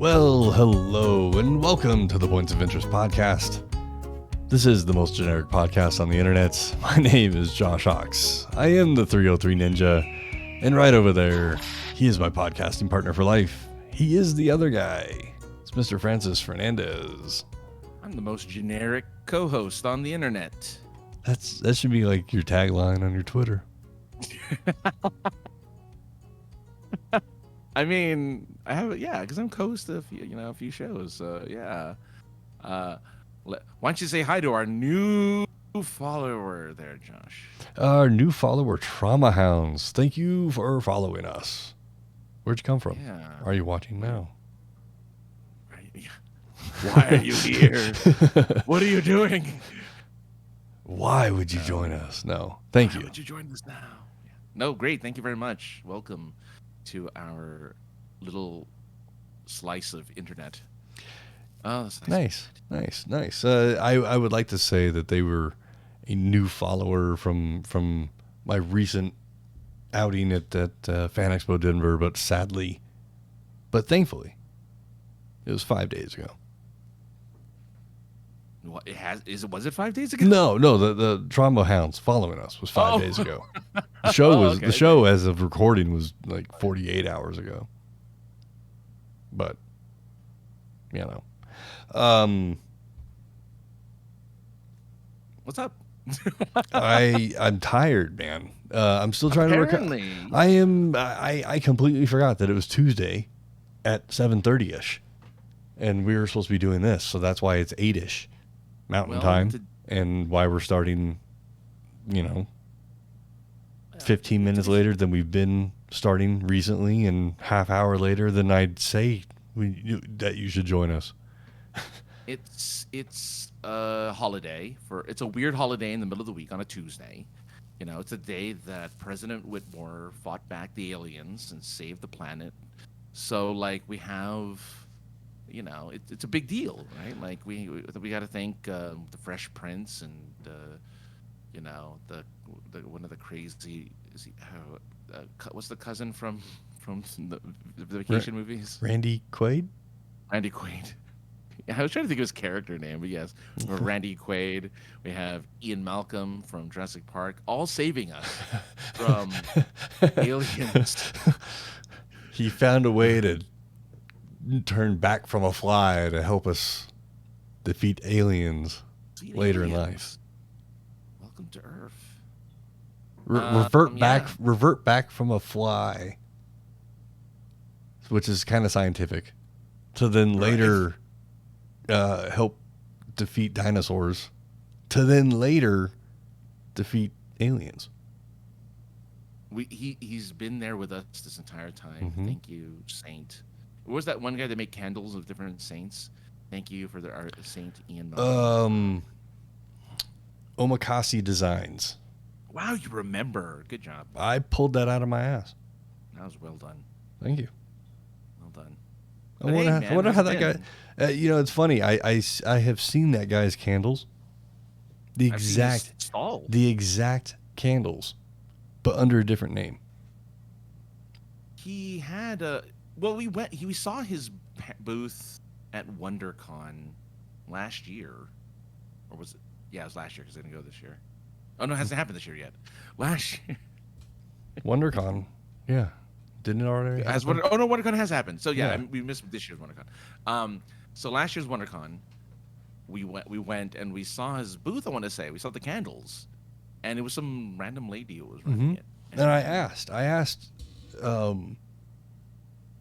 Well, hello, and welcome to the Points of Interest podcast. This is the most generic podcast on the internet. My name is Josh Ox. I am the 303 Ninja, and right over there, he is my podcasting partner for life. He is the other guy. It's Mr. Francis Fernandez. I'm the most generic co-host on the internet. That should be like your tagline on your Twitter. I mean, I have because I'm co-host of a few shows. Why don't you say hi to our new follower there, Josh? Our new follower, Trauma Hounds. Thank you for following us. Where'd you come from? Yeah. Are you watching now? Right. Why are you here? What are you doing? Why would you join us? No, thank you. Why would you join us now? Yeah. No, great. Thank you very much. Welcome to our little slice of internet. Oh, that's nice. I would like to say that they were a new follower from my recent outing at FanExpo Denver, but thankfully, it was 5 days ago. What was it 5 days ago? No, the Trauma Hounds following us was 5 days ago. The show as of recording was like 48 hours ago. But what's up? I'm tired, man. I'm still trying to recover. I completely forgot that it was Tuesday at 7:30ish, and we were supposed to be doing this, so that's why it's 8ish Mountain time, and why we're starting, 15 minutes later than we've been starting recently, and half hour later than I'd say that you should join us. It's a holiday it's a weird holiday in the middle of the week on a Tuesday. It's a day that President Whitmore fought back the aliens and saved the planet. So we have, it's a big deal, right? Like we got to thank the Fresh Prince and the one of the crazy what's the cousin from the vacation movies? Randy Quaid. Randy Quaid. I was trying to think of his character name, but yes, Randy Quaid. We have Ian Malcolm from Jurassic Park, all saving us from aliens. He found a way to turn back from a fly to help us defeat aliens later in life. Welcome to Earth. Revert back from a fly, which is kind of scientific. To then later help defeat dinosaurs. To then later defeat aliens. He's been there with us this entire time. Mm-hmm. Thank you, Saint. What was that one guy that made candles of different saints? Thank you for the art, Saint Ian Malcolm. Omakase Designs. Wow, you remember. Good job. I pulled that out of my ass. That was well done. Thank you. Well done. I wonder how that guy... it's funny. I have seen that guy's candles. The exact candles, but under a different name. He had we saw his booth at WonderCon last year. Or was it? Yeah, it was last year because I didn't go this year. Oh, no, it hasn't happened this year yet. Last year. WonderCon. Yeah. Didn't it already happen? WonderCon has happened. So, yeah. We missed this year's WonderCon. So, last year's WonderCon, we went and we saw his booth, I want to say. We saw the candles. And it was some random lady who was running it. And I asked,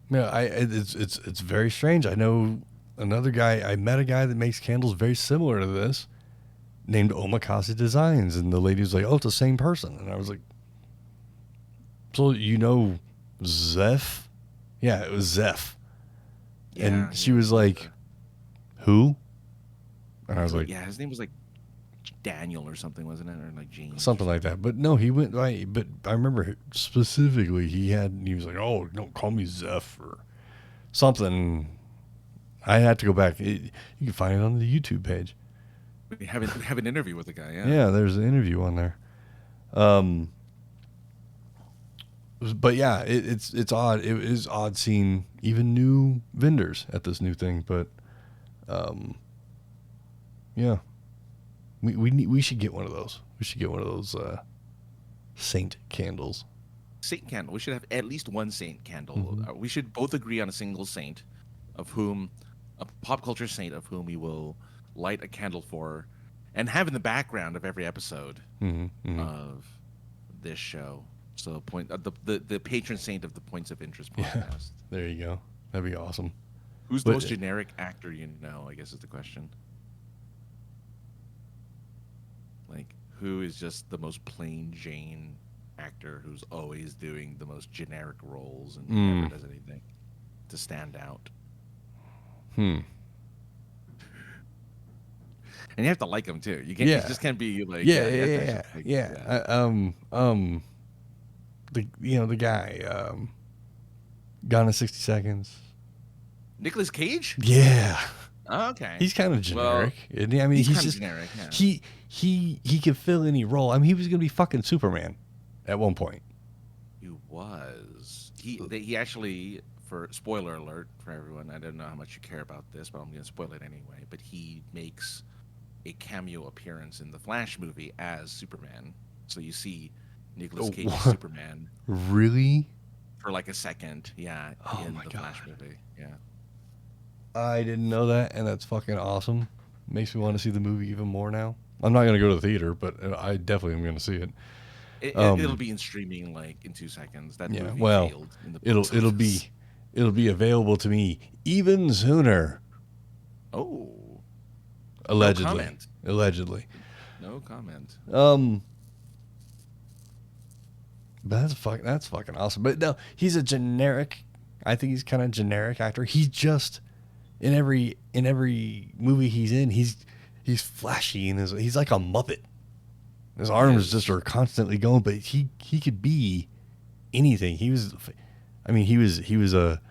it's very strange. I know another guy, I met a guy that makes candles very similar to this, named Omakase Designs, and the lady was like, oh, it's the same person. And I was like, so Zeph? Yeah, it was Zeph. Yeah, and she was like, who? And I was like, yeah, his name was like Daniel or something, wasn't it? Or like James. Something like that. But no, he went right. But I remember specifically he was like, oh, don't call me Zeph or something. I had to go back. You can find it on the YouTube page. We have an interview with the guy, yeah. Yeah, there's an interview on there. but yeah, it's odd. It is odd seeing even new vendors at this new thing. But yeah, we should get one of those. We should get one of those saint candles. Saint candle. We should have at least one saint candle. We should both agree on a single saint, of whom a pop culture saint of whom we will light a candle for, and have in the background of every episode of this show. So the patron saint of the Points of Interest podcast. Yeah, there you go. That'd be awesome. Who's the most generic actor you know? I guess is the question. Like, who is just the most plain Jane actor who's always doing the most generic roles and never does anything to stand out? And you have to like him too. You can't. You just can't be like. Yeah. The guy, Gone in 60 Seconds. Nicolas Cage. Yeah. Oh, okay. He's kind of generic, isn't he? I mean, he's he's kind just of generic. Yeah. He could fill any role. I mean, he was gonna be fucking Superman at one point. He was. He actually, for spoiler alert for everyone, I don't know how much you care about this, but I'm going to spoil it anyway. But he makes a cameo appearance in the Flash movie as Superman. So you see Nicolas Cage as Superman. Really? For like a second, yeah, in the Flash movie. Yeah. I didn't know that, and that's fucking awesome. Makes me want to see the movie even more now. I'm not going to go to the theater, but I definitely am going to see it. It'll be in streaming like in 2 seconds. That movie failed in the it'll be available to me even sooner. Oh, allegedly. No comment. Allegedly. No comment. But that's fucking awesome. But no, he's a generic. I think he's kind of generic actor. He's just in every movie he's in. He's flashy and he's like a Muppet. His arms just are constantly going, but he could be anything. He was a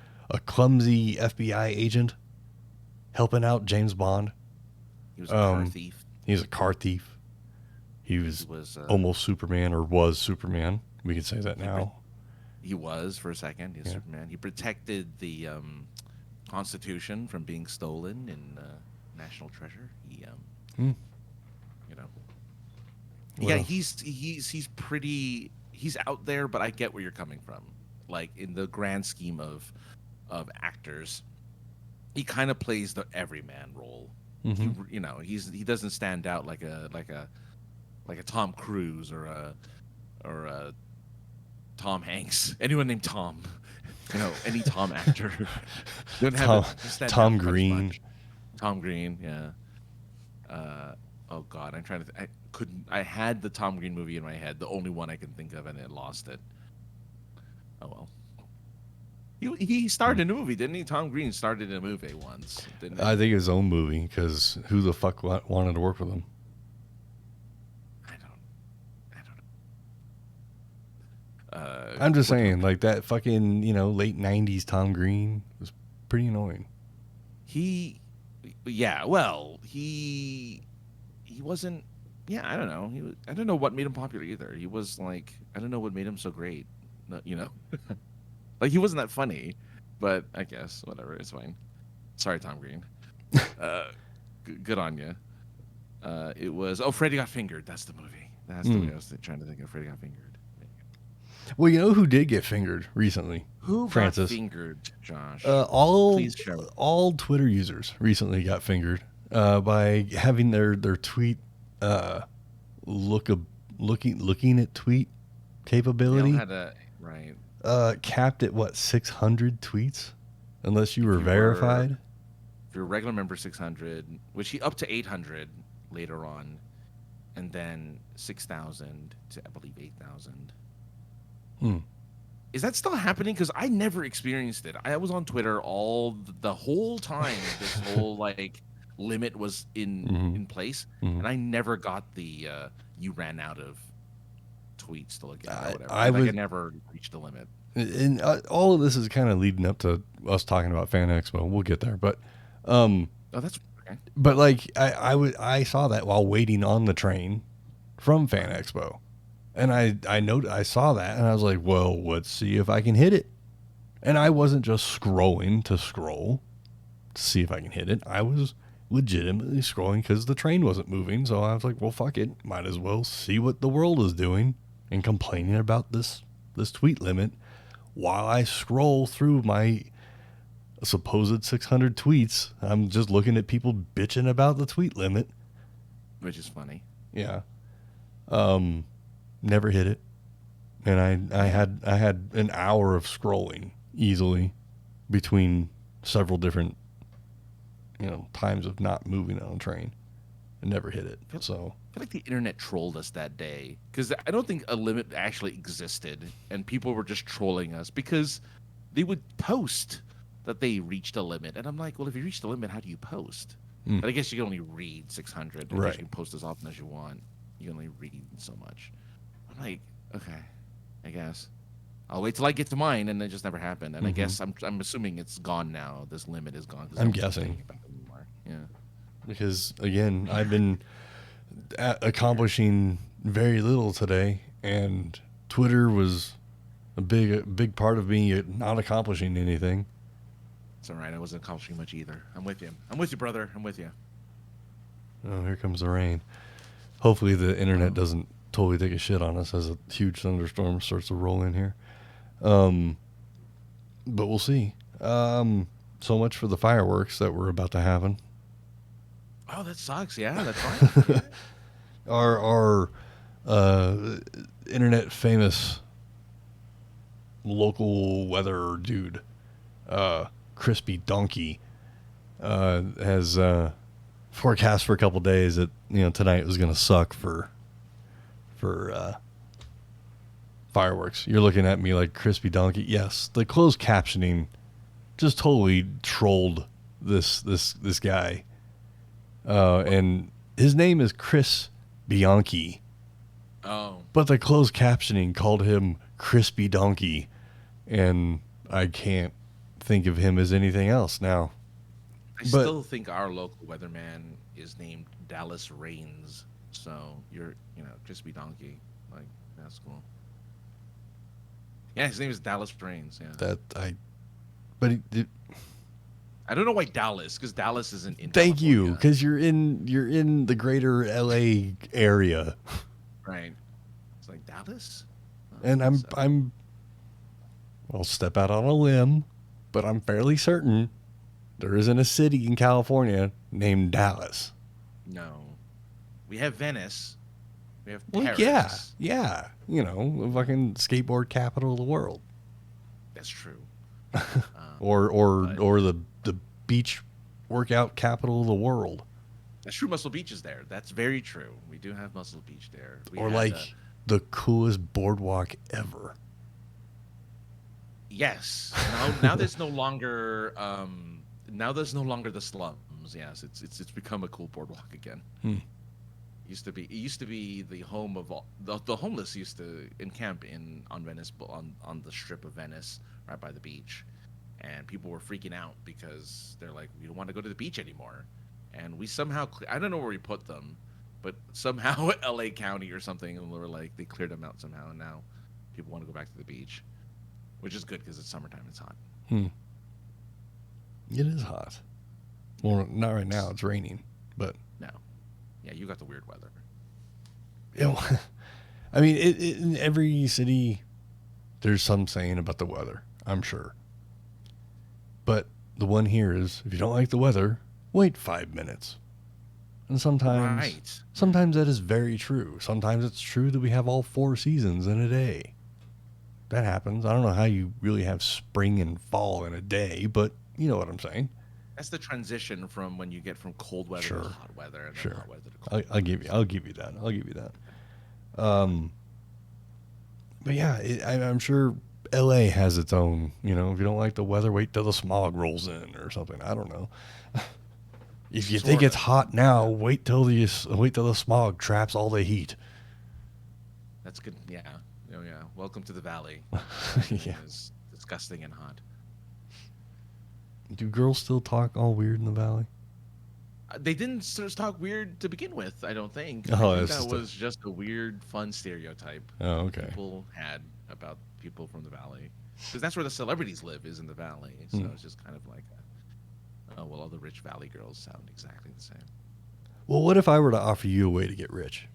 clumsy FBI agent helping out James Bond. He was a car thief. He was a car thief. He was almost Superman, or was Superman. We can say that now. He was for a second. He's Superman. He protected the Constitution from being stolen in National Treasure. He, you know. Yeah, he's pretty. He's out there, but I get where you're coming from. Like in the grand scheme of actors, he kind of plays the everyman role. He doesn't stand out like a Tom Cruise or a Tom Hanks. Anyone named Tom, any Tom actor. Tom Green. Tom Green, yeah. Oh God, I'm trying to. I had the Tom Green movie in my head, the only one I can think of, and I lost it. Oh well. He starred in a movie, didn't he? Tom Green started in a movie once, didn't he? I think his own movie, because who the fuck wanted to work with him? I don't know. I'm just saying, like that fucking late '90s Tom Green was pretty annoying. He wasn't. Yeah, I don't know. I don't know what made him popular either. He was like, I don't know what made him so great. Like he wasn't that funny, but I guess whatever, it's fine. Sorry, Tom Green. Good on you. It was Freddy Got Fingered. That's the movie. That's the way I was trying to think of. Freddy Got Fingered. Well, you know who did get fingered recently? Who Francis. got fingered, Josh? All Twitter users recently got fingered by having their tweet looking at tweet capability. Right. Capped at 600 tweets, unless you were verified. If you're a regular member, 600, which he up to 800 later on, and then 6,000 to I believe 8,000. Is that still happening? Because I never experienced it. I was on Twitter the whole time this whole limit was in place, and I never got the you ran out of tweets to look at or whatever. I never reached the limit. And all of this is kind of leading up to us talking about FanExpo. We'll get there, but that's okay. But I saw that while waiting on the train from FanExpo, And I saw that, and I was like, well, let's see if I can hit it. And I wasn't just scrolling to scroll to see if I can hit it. I was legitimately scrolling because the train wasn't moving. So I was like, well, fuck it. Might as well see what the world is doing and complaining about this tweet limit while I scroll through my supposed 600 tweets. I'm just looking at people bitching about the tweet limit. Which is funny. Yeah. Never hit it. And I had an hour of scrolling easily between several different times of not moving on a train and never hit it. So I feel like the internet trolled us that day because I don't think a limit actually existed, and people were just trolling us because they would post that they reached a limit, and I'm like, well, if you reached the limit, how do you post? But I guess you can only read 600. I guess Right. you can post as often as you want. You can only read so much. I'm like, okay, I guess I'll wait till I get to mine, and it just never happened. And I guess I'm assuming it's gone now. This limit is gone. 'Cause I'm no one's guessing. thinking about it anymore. Yeah. because again, I've been accomplishing very little today, and Twitter was a big part of me not accomplishing anything. It's all right. I wasn't accomplishing much either. I'm with you. I'm with you, brother. I'm with you. Oh, here comes the rain. Hopefully the internet doesn't totally take a shit on us as a huge thunderstorm starts to roll in here. But we'll see. So much for the fireworks that were about to happen. Oh, that sucks. Yeah, that's fine. Our internet famous local weather dude, Crispy Donkey, has forecast for a couple days that tonight was going to suck for fireworks. You're looking at me like Crispy Donkey. Yes, the closed captioning just totally trolled this guy, and his name is Chris Bianchi. Oh, But the closed captioning called him Crispy Donkey, and I can't think of him as anything else now. I still think our local weatherman is named Dallas Rains. So you're, Crispy Donkey. Like, that's cool. Yeah, his name is Dallas Rains. Yeah. I don't know why Dallas, because Dallas isn't in. Thank you, California. because you're in the greater LA area, Right. It's like Dallas. and I'll step out on a limb, but I'm fairly certain there isn't a city in California named Dallas. No, we have Venice. We have Well, Paris. yeah, the fucking skateboard capital of the world, That's true. or the beach workout capital of the world, That's true. Muscle Beach is there. That's very true. We do have Muscle Beach there. We or had, like the coolest boardwalk ever. yes. Now there's no longer the slums. Yes, it's become a cool boardwalk again. It used to be the home of all the homeless used to encamp on Venice, on the strip of Venice right by the beach, and people were freaking out because they're like, we don't want to go to the beach anymore. And we somehow, I don't know where we put them, but somehow LA County or something, and they cleared them out somehow, and now people want to go back to the beach, which is good because it's summertime. It's hot. It is hot. Well, not right now. It's raining, but No, yeah, you got the weird weather. I mean, in every city, there's some saying about the weather, I'm sure. But the one here is, if you don't like the weather, wait 5 minutes. And sometimes that is very true. Sometimes it's true that we have all 4 seasons in a day. That happens. I don't know how you really have spring and fall in a day, but you know what I'm saying. That's the transition from when you get from cold weather to hot weather, and then hot weather to cold. I'll give you that. But yeah, I'm sure LA has its own. If you don't like the weather, wait till the smog rolls in or something. I don't know. If you think it's hot now, wait till the smog traps all the heat. That's good. Yeah. Oh yeah. Welcome to the valley. Yeah. It's disgusting and hot. Do girls still talk all weird in the valley? They didn't sort of talk weird to begin with. I don't think. I Oh, think that's that was just a weird, fun stereotype Oh, okay. people had about people from the valley, because that's where the celebrities live, is in the valley. So it's just kind of like, oh well, all the rich valley girls sound exactly the same. Well, what if I were to offer you a way to get rich?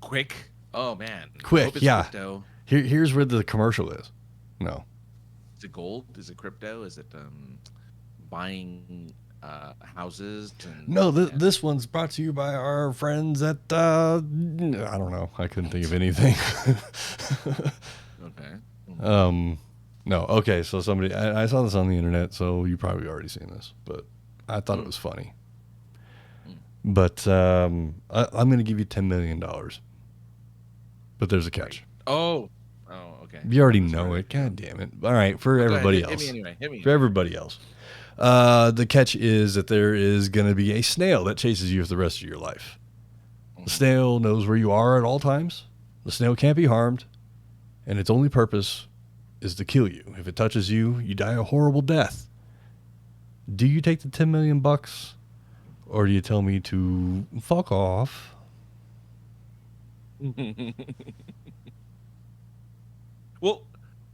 Quick. Oh man. I Quick, hope it's yeah. Crypto. Here's where the commercial is. No. Is it gold? Is it crypto? Is it buying houses? No, this one's brought to you by our friends at, I don't know. I couldn't think of anything. Okay. No. Okay, so I saw this on the internet, so you probably already seen this, but I thought it was funny. But I'm going to give you $10 million. But there's a catch. Oh, okay. You already know it. God damn it. All right, for everybody else. Hit me anyway. For everybody else. The catch is that there is going to be a snail that chases you for the rest of your life. The snail knows where you are at all times. The snail can't be harmed, and its only purpose is to kill you. If it touches you, you die a horrible death. Do you take the $10 million, or do you tell me to fuck off? Well,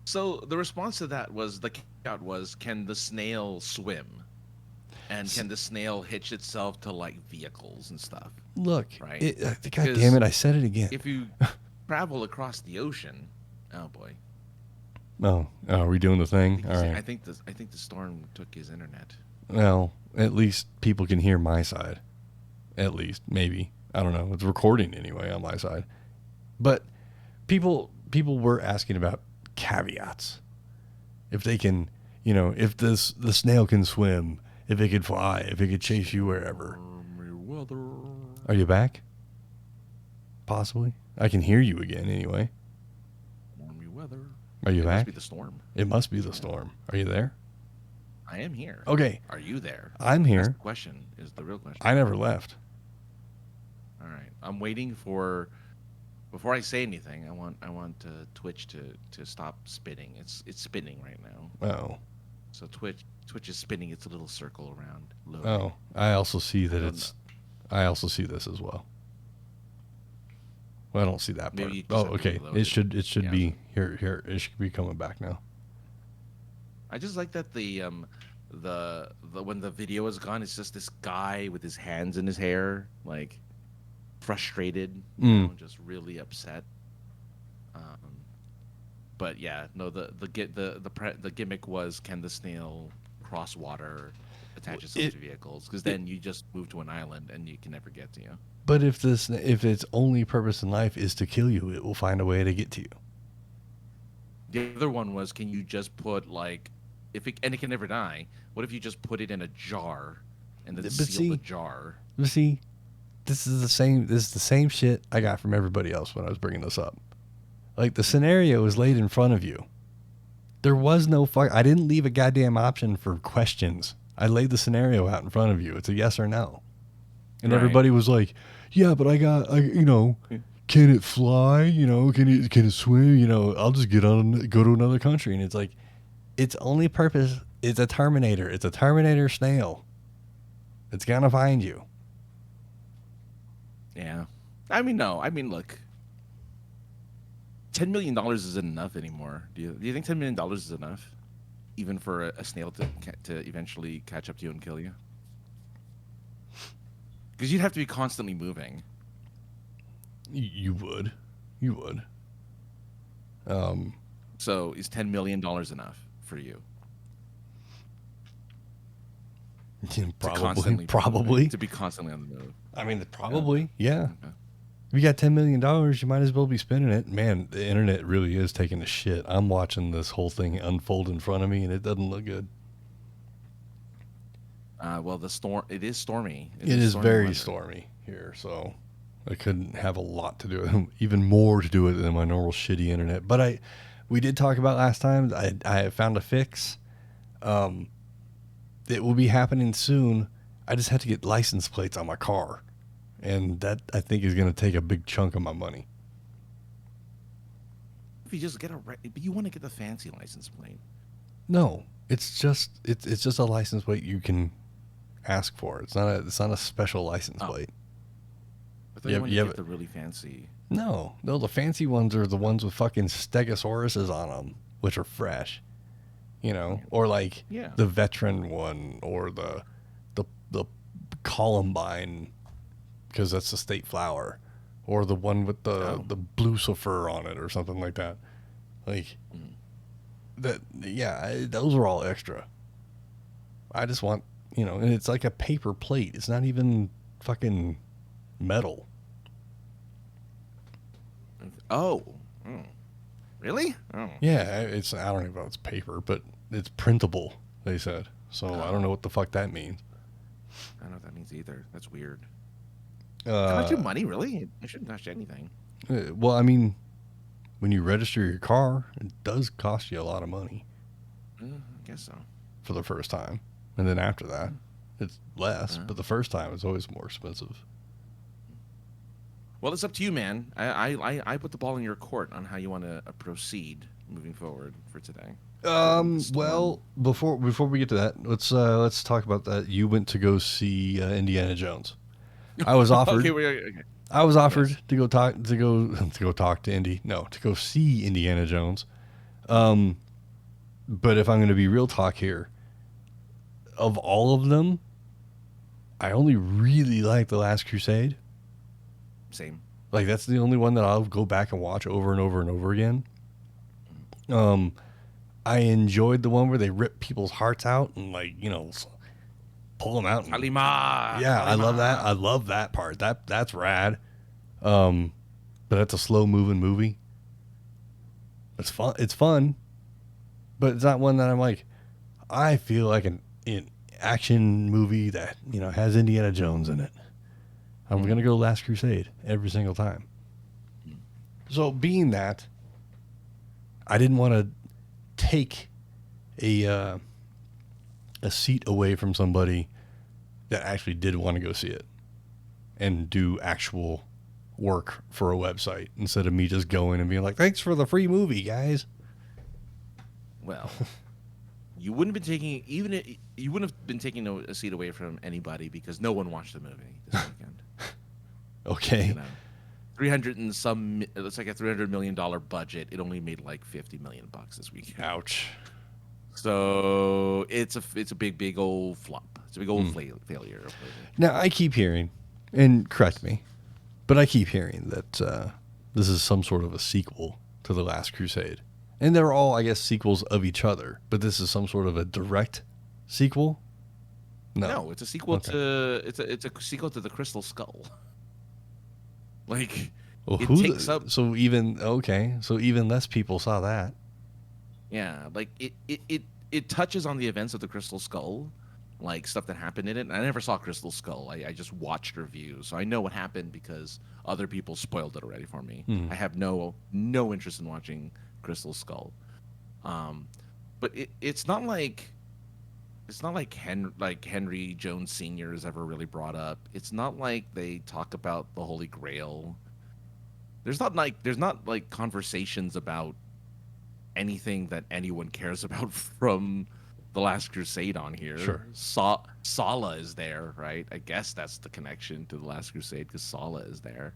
so the response to that was can the snail swim? And can the snail hitch itself to like vehicles and stuff? Look, right? God damn it, I said it again. If you travel across the ocean, oh boy. Oh, are we doing the thing? All right. I think the storm took his internet. Well, at least people can hear my side. At least, maybe. I don't know. It's recording anyway on my side. But people were asking about caveats. If they can, if the snail can swim, if it could fly, if it could chase you wherever. Are you back? Possibly. I can hear you again anyway. Stormy weather. Are you back? It must be the storm. It must be the storm. Are you there? I am here. Okay. Are you there? I'm here. That's the question is the real question. I never left. All right. I'm waiting for. Before I say anything, I want Twitch to stop spinning. It's spinning right now. Oh. So Twitch is spinning its little circle around. Loading. Oh, I also see that I also see this as well. Well, I don't see that part. Oh, okay. It should be here. It should be coming back now. I just like that the when the video is gone, it's just this guy with his hands in his hair, like frustrated, just really upset. But yeah, no, the gimmick was, can the snail cross water, attach itself to vehicles? Because then you just move to an island and you can never get to you. But if its only purpose in life is to kill you, it will find a way to get to you. The other one was, can you just put and it can never die. What if you just put it in a jar and then seal the jar? But see, this is the same shit I got from everybody else when I was bringing this up. Like, the scenario is laid in front of you. There was no I didn't leave a goddamn option for questions. I laid the scenario out in front of you. It's a yes or no. And everybody was like, yeah, but can it fly? Can it swim? I'll just go to another country. And it's like, its only purpose is a Terminator. It's a Terminator snail. It's gonna find you. Yeah. Look, $10 million isn't enough anymore. Do you think $10 million is enough, even for a snail to eventually catch up to you and kill you? Because you'd have to be constantly moving. You would. So is $10 million enough for you? Probably. To be constantly on the move. I mean, probably, yeah. Okay. If you got $10 million, you might as well be spending it. Man, the internet really is taking a shit. I'm watching this whole thing unfold in front of me, and it doesn't look good. Well, it is stormy. It is very stormy here, so I couldn't have a lot to do with it, even more to do with it than my normal shitty internet. But we did talk about last time, I found a fix. It will be happening soon. I just have to get license plates on my car. And that, I think, is going to take a big chunk of my money. If you just but you want to get the fancy license plate. No, it's just a license plate you can ask for. It's not a special license Oh. plate. I thought you wanted to get the really fancy. No, the fancy ones are the ones with fucking stegosauruses on them, which are fresh. You know, or like Yeah. the veteran one, or the Columbine, because that's the state flower, or the one with the Lucifer on it, or something like that. Like that. Yeah, those are all extra. I just want, and it's like a paper plate. It's not even fucking metal. Oh. Really? Oh. Yeah, I don't even know if it's paper, but it's printable, they said. So I don't know what the fuck that means. I don't know what that means either. That's weird. Uh, How much your money, really? It shouldn't cost you anything. Well, I mean, when you register your car, it does cost you a lot of money I guess so. for the first time. And then after that, it's less, but the first time it's always more expensive. Well, it's up to you, man. I put the ball in your court on how you want to proceed moving forward for today. Well, before we get to that, let's talk about that. You went to go see Indiana Jones. I was offered. okay. I was offered to go talk to Indy. No, to go see Indiana Jones. But if I'm going to be real talk here, of all of them, I only really like The Last Crusade. Same. Like, that's the only one that I'll go back and watch over and over and over again. I enjoyed the one where they rip people's hearts out and, like, pull them out. Kalima. Yeah, Kalima. I love that. I love that part. That's rad. But that's a slow moving movie. It's fun, but it's not one that I'm like, I feel like an action movie that, has Indiana Jones in it. I'm going to go Last Crusade every single time. So being that, I didn't want to take a seat away from somebody that actually did want to go see it and do actual work for a website instead of me just going and being like, thanks for the free movie, guys. Well, you wouldn't have been taking a seat away from anybody because no one watched the movie this weekend. Okay. 300 and some. It looks like a $300 million budget. It only made like $50 million this weekend. Ouch. So it's a big old flop. It's a big old failure. Now I keep hearing, and correct me, but I keep hearing that this is some sort of a sequel to The Last Crusade, and they're all, I guess, sequels of each other. But this is some sort of a direct sequel. No, it's a sequel to it's a sequel to the Crystal Skull. Like, well, it takes up. So even less people saw that. Yeah, like it touches on the events of the Crystal Skull, like stuff that happened in it. And I never saw Crystal Skull. I just watched reviews, so I know what happened because other people spoiled it already for me. I have no interest in watching Crystal Skull. But it's not like Henry Jones Sr. is ever really brought up. It's not like they talk about the Holy Grail. There's not like conversations about anything that anyone cares about from The Last Crusade on here. Sure. Sala is there, right? I guess that's the connection to The Last Crusade because Sala is there.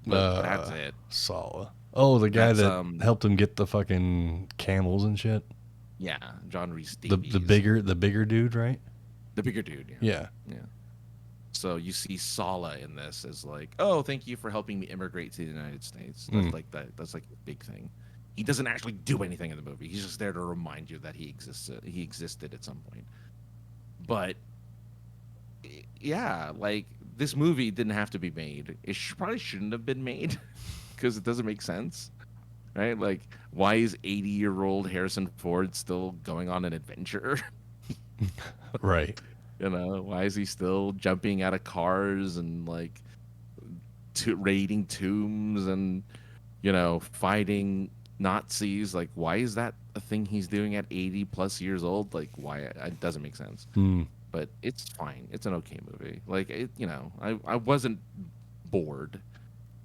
But that's it. Sala. Oh, the guy that helped him get the fucking camels and shit. Yeah, John Rhys Davies. The bigger dude, right? The bigger dude. Yeah. So you see Sala in this as like, oh, thank you for helping me immigrate to the United States. That's like that. That's like a big thing. He doesn't actually do anything in the movie. He's just there to remind you that he existed at some point. But yeah, like this movie didn't have to be made. It probably shouldn't have been made because it doesn't make sense. Right? Like, why is 80-year-old Harrison Ford still going on an adventure? Right. Why is he still jumping out of cars and like raiding tombs and fighting Nazis? Like, why is that a thing he's doing at 80 plus years old? Like, why? It doesn't make sense. But it's fine. It's an okay movie. Like, I wasn't bored.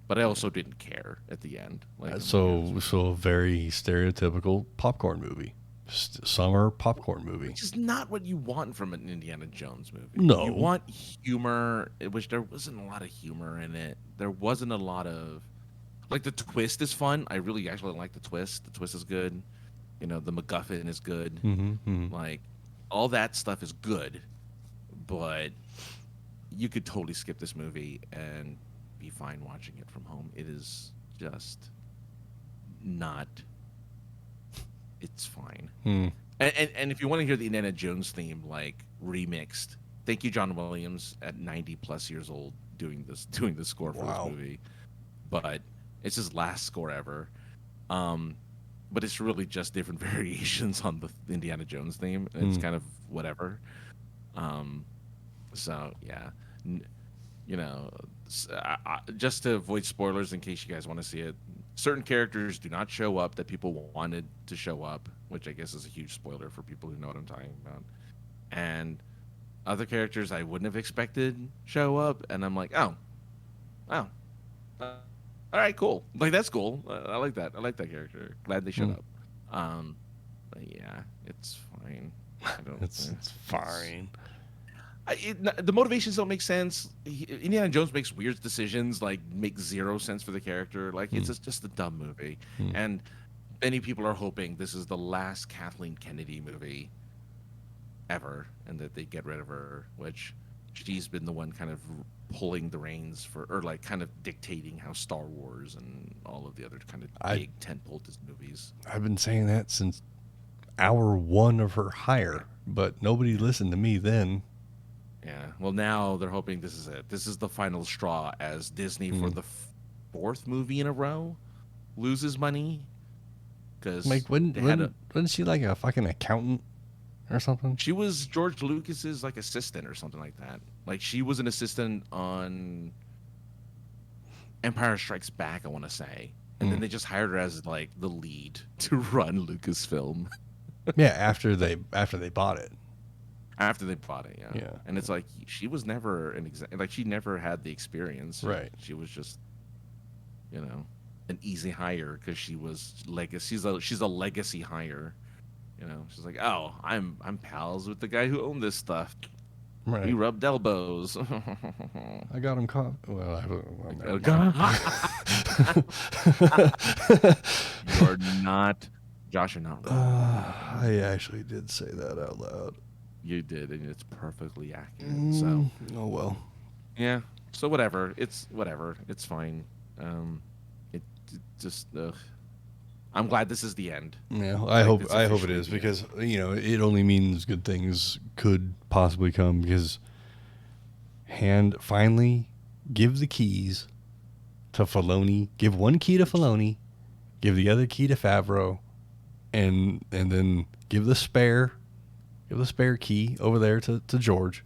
But I also didn't care at the end. Like, so a very stereotypical popcorn movie. Summer popcorn movie. which is not what you want from an Indiana Jones movie. No. You want humor, which there wasn't a lot of humor in it. There wasn't a lot of like the twist is fun. I really actually like the twist. The twist is good. You know, the MacGuffin is good. Like all that stuff is good, but you could totally skip this movie and be fine watching it from home. It is just not. It's fine. And if you want to hear the Indiana Jones theme like remixed, thank you, John Williams, at 90 plus years old, doing the score for this movie. But it's his last score ever. But it's really just different variations on the Indiana Jones theme. It's kind of whatever. So yeah, you know, just to avoid spoilers in case you guys want to see it, certain characters do not show up that people wanted to show up, which I guess is a huge spoiler for people who know what I'm talking about. And other characters I wouldn't have expected show up, and I'm like, oh, all right, cool. Like that's cool. I like that. I like that character. Glad they showed up. But yeah, it's fine. I don't. It's fine. The motivations don't make sense. Indiana Jones makes weird decisions, like make zero sense for the character. Like it's just a dumb movie. And many people are hoping this is the last Kathleen Kennedy movie ever, and that they get rid of her. Which she's been the one kind of pulling the reins for, or like kind of dictating how Star Wars and all of the other kind of big tentpole movies. I've been saying that since hour one of her hire, but nobody listened to me then. Yeah. Well, now they're hoping this is it. This is the final straw as Disney, for the fourth movie in a row, loses money. Because like, wasn't she like a fucking accountant or something? She was George Lucas's like assistant or something like that. Like she was an assistant on Empire Strikes Back, I want to say, and then they just hired her as like the lead to run Lucasfilm. Yeah, after they bought it. After they bought it, yeah. And it's like she was never like she never had the experience. Right. She was just, you know, an easy hire because she was legacy. She's a legacy hire. You know, she's like, oh, I'm pals with the guy who owned this stuff. Right. We rubbed elbows. I got him caught. Well, You're not, Josh. You're not wrong. I actually did say that out loud. You did, and it's perfectly accurate. So, oh well. Yeah. So whatever. It's whatever. It's fine. It just. I'm glad this is the end. Yeah, I hope it is, because you know it only means good things could possibly come, because finally give the keys to Filoni. Give one key to Filoni, give the other key to Favreau, and then give the spare key over there to George,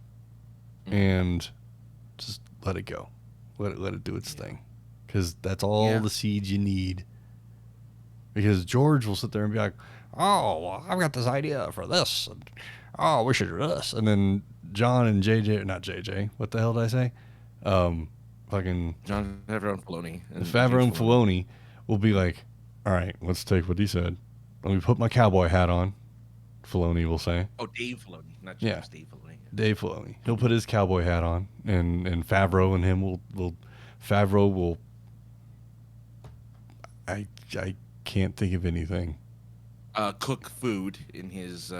and just let it go. Let it do its thing, because that's all the seed you need. Because George will sit there and be like, oh, well, I've got this idea for this, and oh, we should do this. And then John and not JJ, what the hell did I say? Fucking John Favreau and Filoni. Favreau and Filoni will be like, all right, let's take what he said. Let me put my cowboy hat on, Filoni will say. Oh, Dave Filoni, not James. Dave Filoni. Dave Filoni. He'll put his cowboy hat on, and Favreau and him Favreau will. I can't think of anything. Cook food in his,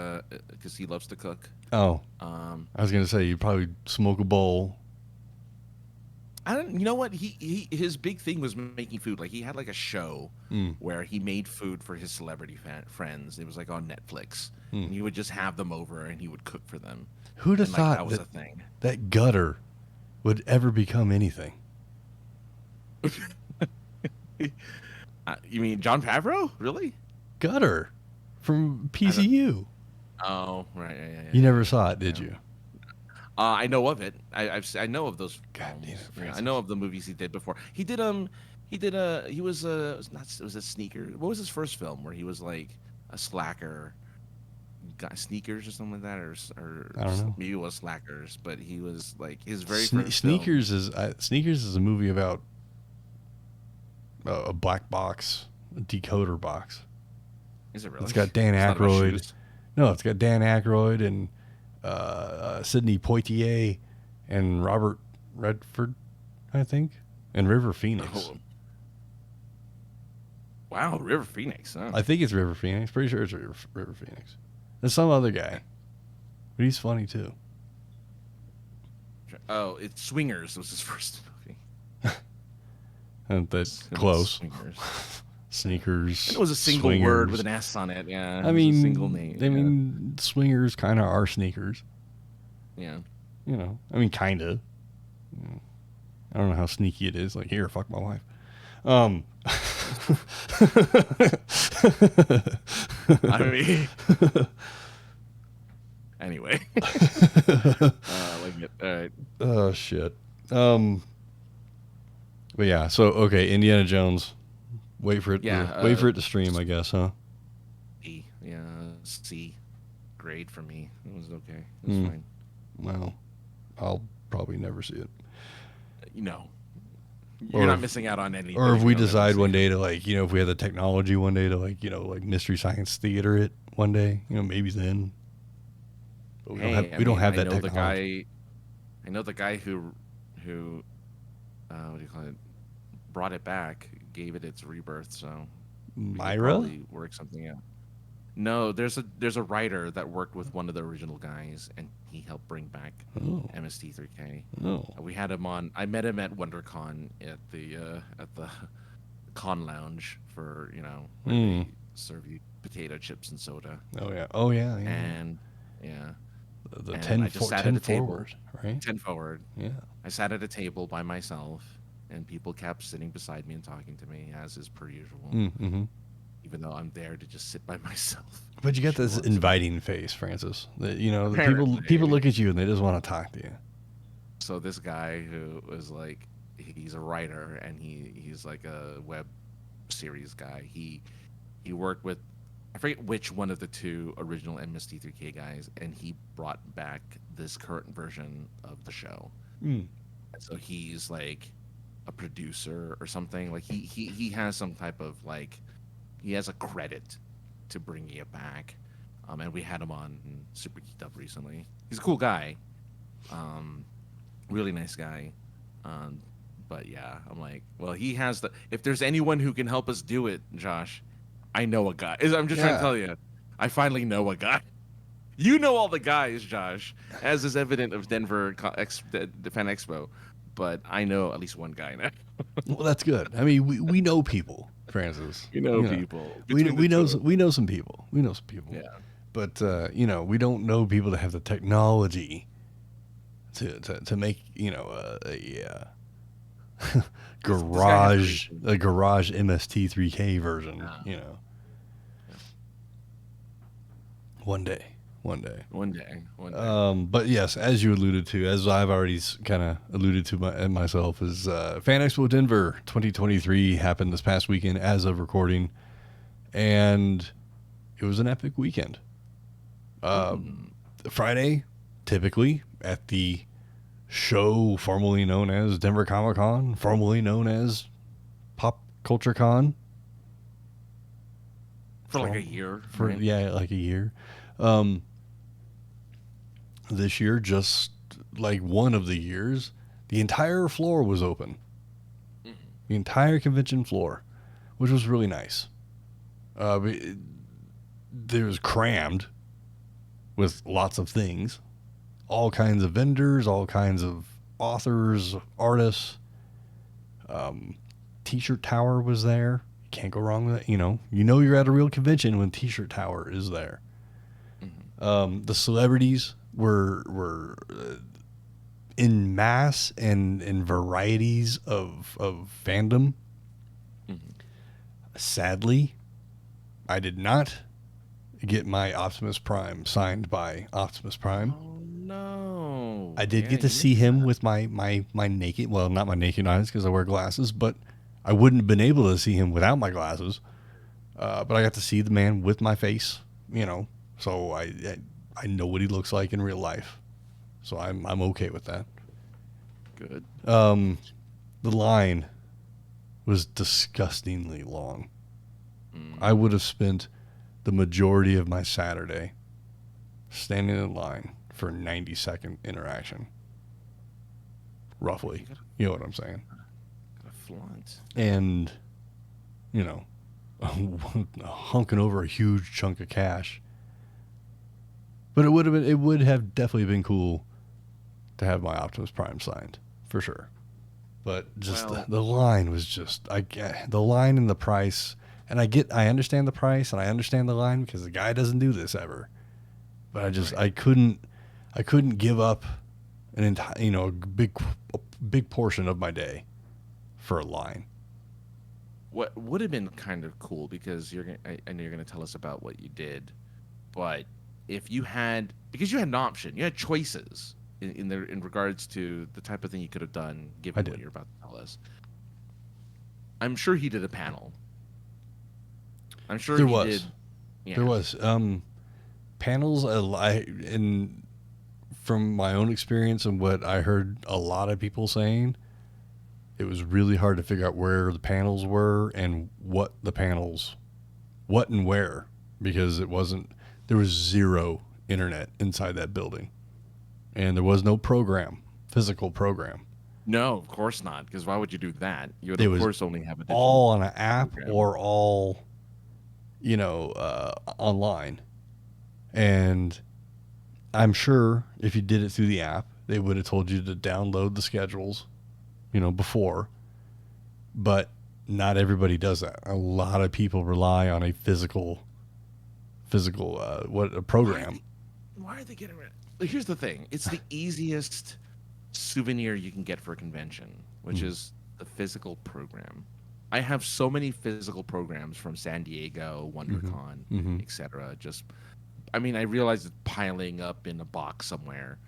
because he loves to cook. Oh. I was gonna say you'd probably smoke a bowl. You know what? His big thing was making food. Like he had like a show where he made food for his celebrity friends. It was like on Netflix, and he would just have them over and he would cook for them. Who'd have thought that was a thing? That gutter would ever become anything? You mean John Favreau? Really? Gutter from PCU. Oh, right. Yeah. You never saw it, did you? I know of it. I know of those. God damn it, I know of the movies he did before. He was a sneaker. What was his first film where he was like a slacker? Got Sneakers or something like that, or I don't know. Maybe it was Slackers, but he was like his very first Sneakers film. Sneakers is a movie about a black box, a decoder box. Is it really? It's got Dan It's not about Aykroyd. shoes? No, it's got Dan Aykroyd and Sidney Poitier and Robert Redford, I think, and River Phoenix. Oh. Wow, River Phoenix. Huh? I think it's River Phoenix. Pretty sure it's River Phoenix. There's some other guy, but he's funny too. Oh, it's Swingers was his first movie. And that's close. Swingers. Sneakers. And it was a single swingers. word with an S on it. Yeah. I mean, a single name. I mean, swingers kind of are sneakers. Yeah. You know, I mean, kind of. I don't know how sneaky it is. Like, here, fuck my wife. I mean, anyway. Like it. All right. Oh shit. But yeah. So okay, Indiana Jones. Wait for it. Wait for it to stream, I guess, huh? C. Yeah. C. Grade for me. It was okay. It was fine. Well, I'll probably never see it. You're not missing out on anything. Or if we decide one day to, like, you know, if we have the technology one day to, like, you know, like Mystery Science Theater it one day, you know, maybe then. But we don't have that technology. I know the guy who what do you call it? Brought it back, gave it its rebirth. So Myra? probably work something out. No, there's a writer that worked with one of the original guys, and he helped bring back MST3K. Oh. We had him on. I met him at WonderCon at the con lounge for where they serve you potato chips and soda. Oh yeah. And yeah, the and 10 I just sat at a table, forward, right? 10 forward. Yeah. I sat at a table by myself, and people kept sitting beside me and talking to me, as is per usual. Mm-hmm. Even though I'm there to just sit by myself. But you get this inviting face, Francis. That, you know, Apparently. people look at you and they just want to talk to you. So this guy who was like, he's a writer and he's like a web series guy. He worked with, I forget which one of the two original MST3K guys, and he brought back this current version of the show. So he's like a producer or something. Like he has some type of like, he has a credit to bringing it back. And we had him on Super Geeked Up recently. He's a cool guy. Really nice guy. But yeah, I'm like, well, he has if there's anyone who can help us do it, Josh, I know a guy. I'm just trying to tell you, I finally know a guy. You know all the guys, Josh, as is evident of Denver the FanExpo. But I know at least one guy now. Well, that's good. I mean, we know people, Francis. You know people. We know some people. We know some people. Yeah. But we don't know people that have the technology to make a garage MST3K version. One day. But yes, as you alluded to, as I've already kind of alluded to myself, is FanExpo Denver 2023 happened this past weekend as of recording, and it was an epic weekend. Friday, typically at the show formerly known as Denver Comic Con, formerly known as Pop Culture Con. For like a year. Like a year. This year, just like one of the years, the entire floor was open. Mm-hmm. The entire convention floor, which was really nice. It was crammed with lots of things. All kinds of vendors, all kinds of authors, artists. T-shirt Tower was there. You can't go wrong with that. You know you're at a real convention when T-shirt Tower is there. Mm-hmm. The celebrities were in mass and in varieties of fandom. Mm-hmm. Sadly, I did not get my Optimus Prime signed by Optimus Prime. Oh no! I did get to see him with my naked, well, not my naked eyes because I wear glasses, but I wouldn't have been able to see him without my glasses. But I got to see the man with my face, so I know what he looks like in real life. So I'm okay with that. Good. The line was disgustingly long. I would have spent the majority of my Saturday standing in line for a 90-second interaction. Roughly. You know what I'm saying? Gotta flaunt. And, you know, hunking over a huge chunk of cash. But it would have definitely been cool to have my Optimus Prime signed, for sure. But just the line was just the line and the price, and I understand the price and I understand the line because the guy doesn't do this ever. But I couldn't give up an entire, a big portion of my day for a line. What would have been kind of cool, because I know you're gonna tell us about what you did, but if you had, because you had an option, you had choices in regards to the type of thing you could have done, given what you're about to tell us. I'm sure he did a panel. I'm sure there he was. did. Yeah. There was panels. And from my own experience and what I heard a lot of people saying, it was really hard to figure out where the panels were and what and where, because there was zero internet inside that building. And there was no physical program. No, of course not, because why would you do that? You would, of course, only have a digital all on an app program. or all, online. And I'm sure if you did it through the app, they would have told you to download the schedules, before. But not everybody does that. A lot of people rely on a physical program. Why are they getting rid? Here's the thing. It's the easiest souvenir you can get for a convention, which is the physical program. I have so many physical programs from San Diego, WonderCon, etc. I realize it's piling up in a box somewhere,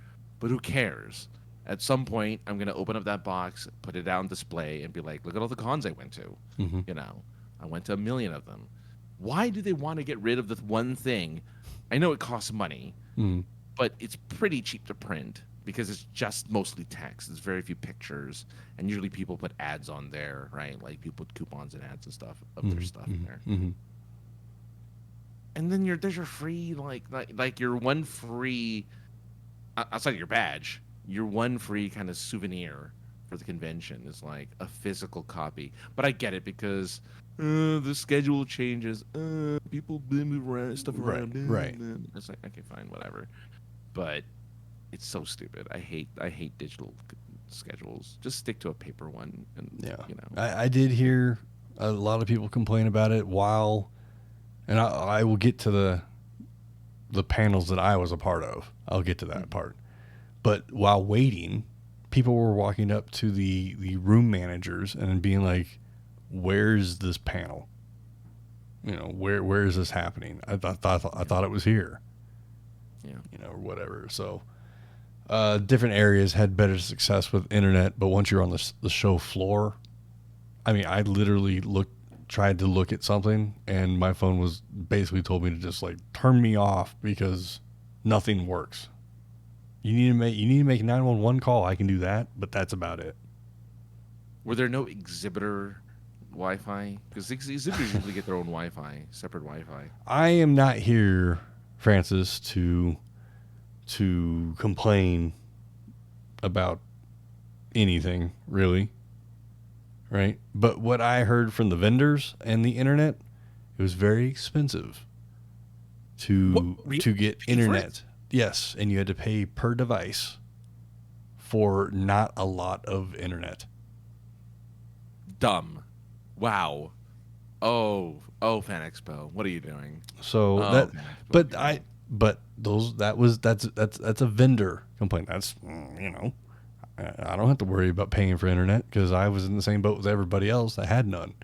but who cares? At some point, I'm going to open up that box, put it out on display, and be like, look at all the cons I went to. I went to 1 million of them. Why do they want to get rid of the one thing? I know it costs money, but it's pretty cheap to print because it's just mostly text. There's very few pictures, and usually people put ads on there, right? Like people put coupons and ads and stuff of their stuff in there. And then there's your free, like your one free, outside of your badge, your one free kind of souvenir for the convention is like a physical copy. But I get it, because the schedule changes. People move around, stuff around. Right. It's like, okay, fine, whatever. But it's so stupid. I hate digital schedules. Just stick to a paper one. And I did hear a lot of people complain about it and I will get to the panels that I was a part of. I'll get to that part. But while waiting, people were walking up to the room managers and being like, "Where's this panel? Where is this happening? I thought it was here." Or whatever. So, different areas had better success with internet, but once you're on the show floor, I literally tried to look at something, and my phone was basically told me to just turn me off because nothing works. You need to make a 911 call. I can do that, but that's about it. Were there no exhibitor Wi-Fi? Because exhibitors usually get their own Wi-Fi, separate Wi-Fi. I am not here, Francis, to complain about anything, really. Right? But what I heard from the vendors and the internet, it was very expensive to get internet. Yes, and you had to pay per device for not a lot of internet. Dumb. Wow. Oh, FanExpo, what are you doing? So that's a vendor complaint. That's I don't have to worry about paying for internet because I was in the same boat with everybody else that had none.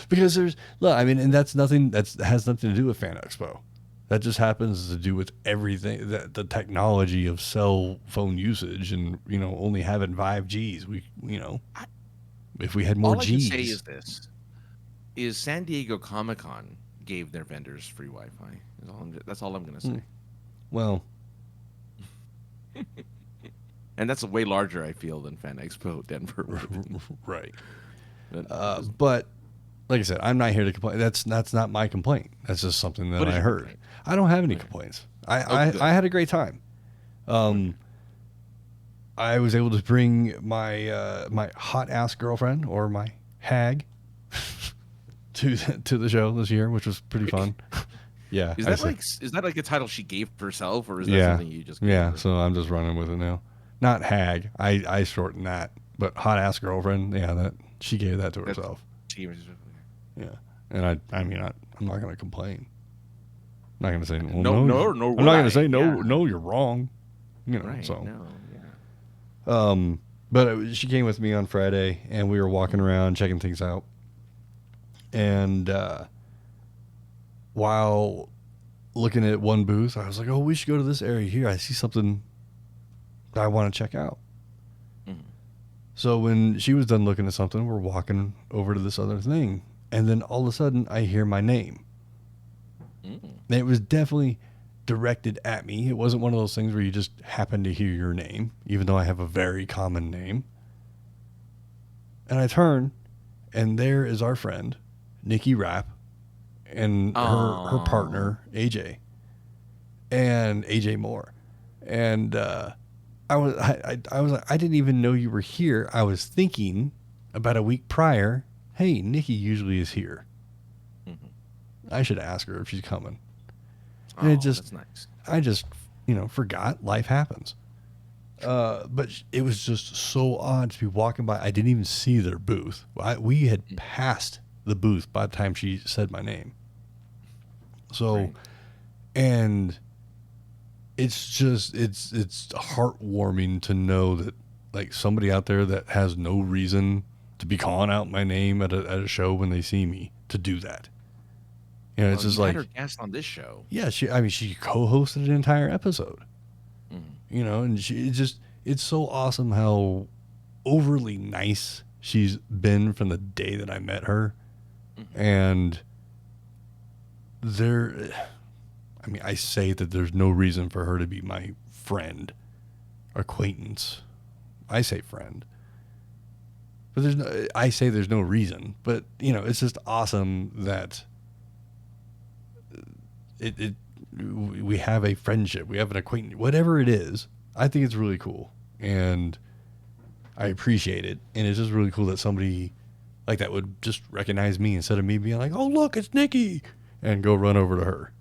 Because and that's nothing. That has nothing to do with FanExpo. That just happens to do with everything, the technology of cell phone usage, and only having 5Gs. If we had more Gs. All I can say is this: is San Diego Comic-Con gave their vendors free Wi-Fi. That's all I'm going to say. Well. And that's way larger, I feel, than FanExpo Denver. Right. But like I said, I'm not here to complain. That's not my complaint. That's just something that What is I your heard. complaint? I don't have any Okay. complaints. Good. I had a great time. I was able to bring my my hot ass girlfriend, or my hag, to the show this year, which was pretty fun. Yeah, Is that like a title she gave herself, or is that yeah, something you just gave yeah. her? So I'm just running with it now. Not hag. I shortened that, but hot ass girlfriend. Yeah, that she gave that to herself. She gave Yeah, and I mean I'm not gonna complain. I'm not gonna say well, no, no. no, I'm not gonna say yeah. no. You're wrong. You know. Right. So. No. Yeah. But she came with me on Friday, and we were walking around checking things out. And while looking at one booth, I was like, "Oh, we should go to this area here. I see something that I want to check out." Mhm. So when she was done looking at something, we're walking over to this other thing, and then all of a sudden, I hear my name. Mm. And it was definitely directed at me. It wasn't one of those things where you just happen to hear your name, even though I have a very common name. And I turn, and there is our friend, Nikki Rapp, and her partner, AJ, and AJ Moore. And I was like, I didn't even know you were here. I was thinking about a week prior, hey, Nikki usually is here. Mhm. I should ask her if she's coming. Oh, And that's nice. I just, forgot. Life happens. But it was just so odd to be walking by. I didn't even see their booth. We had passed the booth by the time she said my name. So, Right. and it's just, it's heartwarming to know that, like, somebody out there that has no reason to be calling out my name at a show when they see me to do that. It's just you like, had her guest on this show. yeah, she co-hosted an entire episode. Mhm. And it's so awesome how overly nice she's been from the day that I met her. Mhm. And I say that there's no reason for her to be my friend, acquaintance. I say friend. But I say there's no reason, but it's just awesome that we have a friendship, we have an acquaintance, whatever it is. I think it's really cool, and I appreciate it. And it's just really cool that somebody like that would just recognize me instead of me being like, "Oh, look, it's Nikki," and go run over to her.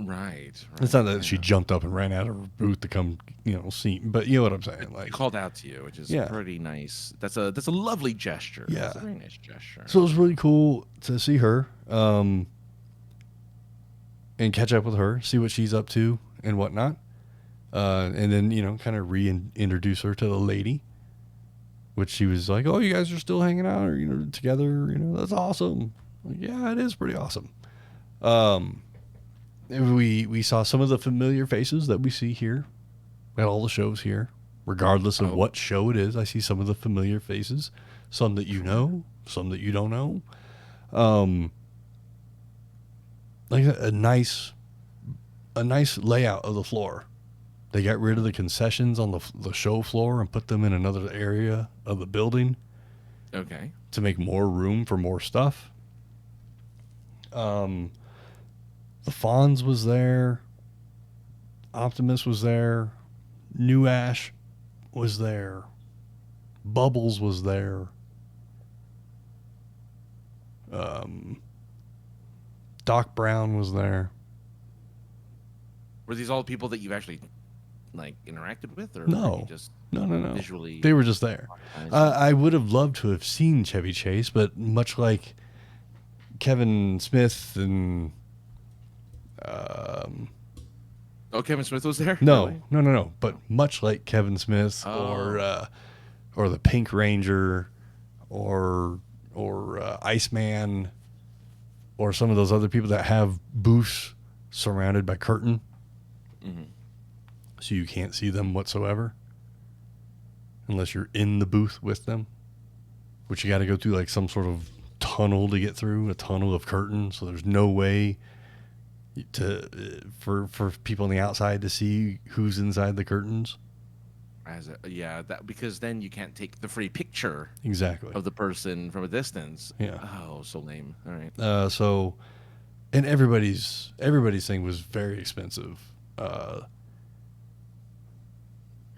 Right. It's not that she jumped up and ran out of her booth to come, see, but you know what I'm saying. Like, She called out to you, which is Yeah. pretty nice. That's a lovely gesture. Yeah. That's a very nice gesture. so it was really cool to see her, and catch up with her, see what she's up to and whatnot. And then, kind of reintroduce her to the lady, which she was like, "Oh, you guys are still hanging out, or, together, that's awesome." Like, yeah, it is pretty awesome. We saw some of the familiar faces that we see here at all the shows here, regardless of what show it is. I see some of the familiar faces, some that you know, some that you don't know. Like a nice layout of the floor. They got rid of the concessions on the show floor and put them in another area of the building Okay. to make more room for more stuff. The Fonz was there. Optimus was there. New Ash was there. Bubbles was there. Doc Brown was there. Were these all people that you've actually interacted with, or No. were you just No. visually? They were just there. recognized? I would have loved to have seen Chevy Chase, but much like Kevin Smith and Oh, Kevin Smith was there? no, Really? no. But much like Kevin Smith or the Pink Ranger or Iceman or some of those other people that have booths surrounded by curtain, Mhm. so you can't see them whatsoever unless you're in the booth with them, which you got to go through like some sort of tunnel to get through, a tunnel of curtain, so there's no way for people on the outside to see who's inside the curtains. That because then you can't take the free picture Exactly. of the person from a distance. Yeah. Oh, so lame. All right. So, and everybody's thing was very expensive.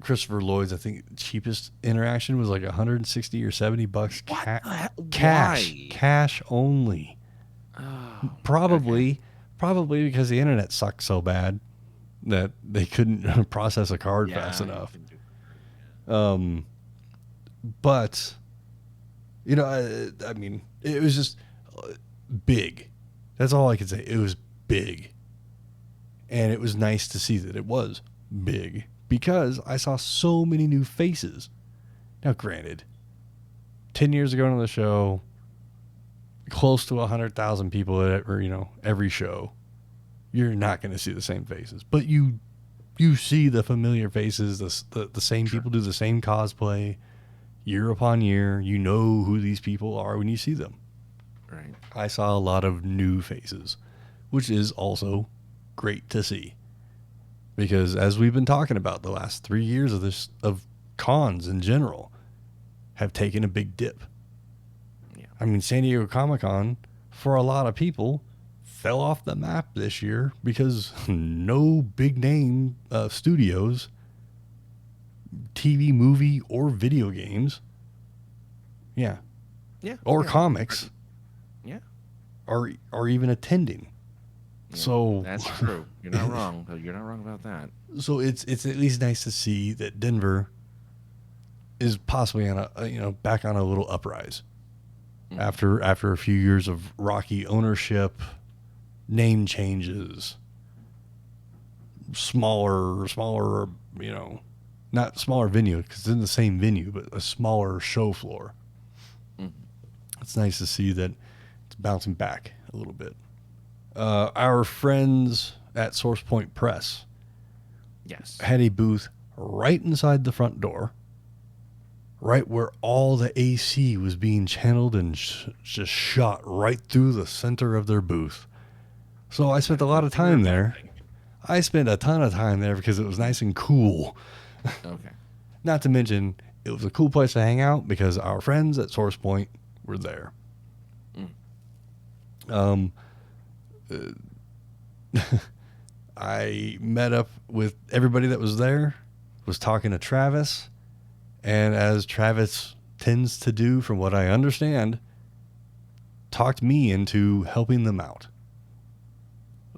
Christopher Lloyd's, I think, cheapest interaction was like 160 or 70 bucks. What the hell? Cash, Why? cash only. Oh, Probably because the internet sucked so bad that they couldn't process a card fast you enough. can do- But I mean, it was just big. That's all I could say. It was big, and it was nice to see that it was big because I saw so many new faces. Now, granted, 10 years ago on the show, close to 100,000 people at every show. You're not going to see the same faces, but you see the familiar faces. The same people do the same cosplay year upon year. You know who these people are when you see them. Right. I saw a lot of new faces, which is also great to see. Because as we've been talking about, the last 3 years of cons in general have taken a big dip. Yeah. I mean, San Diego Comic-Con, for a lot of people, fell off the map this year because no big name studios, TV, movie, or video games, or comics, are even attending. Yeah, so that's true. You're not wrong. You're not wrong about that. So it's at least nice to see that Denver is possibly on back on a little uprise after a few years of rocky ownership, name changes, smaller, not smaller venue because it's in the same venue, but a smaller show floor. It's nice to see that it's bouncing back a little bit. Our friends at Source Point Press had a booth right inside the front door, right where all the AC was being channeled and just shot right through the center of their booth. So I spent a lot of time there. I spent a ton of time there because it was nice and cool. Okay. Not to mention, it was a cool place to hang out because our friends at Source Point were there. I met up with everybody that was there, was talking to Travis, and as Travis tends to do, from what I understand, talked me into helping them out.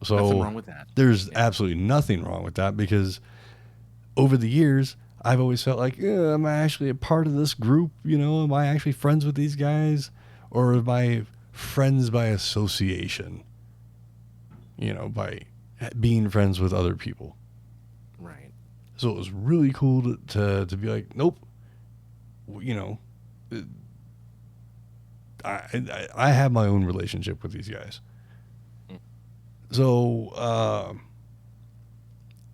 So nothing wrong with that. There's absolutely nothing wrong with that because over the years, I've always felt like, am I actually a part of this group? Am I actually friends with these guys? Or am I friends by association? By being friends with other people. Right. So it was really cool to be like, nope. I have my own relationship with these guys. So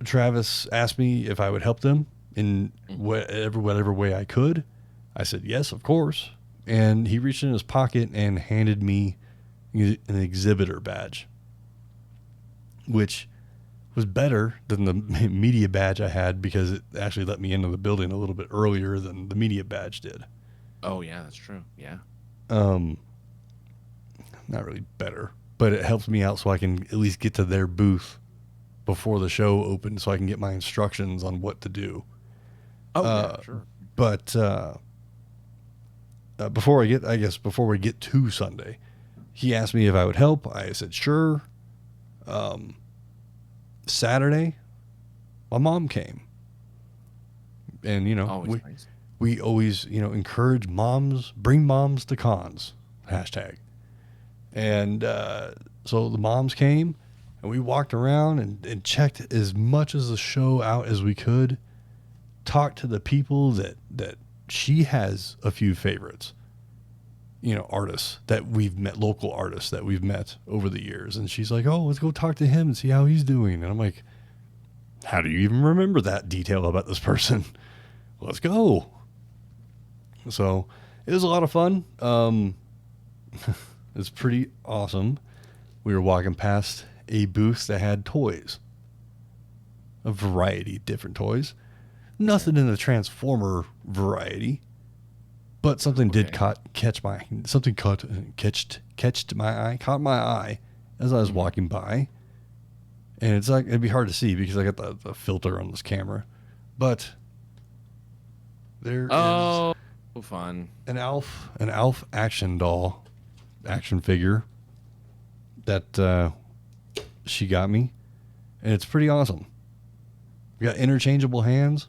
Travis asked me if I would help them in whatever way I could. I said yes, of course. And he reached in his pocket and handed me an exhibitor badge, which was better than the media badge I had because it actually let me into the building a little bit earlier than the media badge did. Oh, yeah, that's true. Yeah. Not really better, but it helps me out so I can at least get to their booth before the show opened so I can get my instructions on what to do. Oh, yeah, sure. But before we get to Sunday, he asked me if I would help. I said, sure. Saturday, my mom came. And, Nice. we always, encourage moms, bring moms to cons, #. And so the moms came, and we walked around and checked as much as the show out as we could, talked to the people that she has a few favorites, artists that we've met, local artists that we've met over the years. And she's like, oh, let's go talk to him and see how he's doing. And I'm like, how do you even remember that detail about this person? Let's go. So it was a lot of fun. It's pretty awesome. We were walking past a booth that had toys, a variety of different toys. Nothing in the Transformer variety, but something did catch my eye as I was walking by, and it's like it'd be hard to see because I got the filter on this camera, but there is fun an Alf action figure that she got me, and it's pretty awesome. We got interchangeable hands.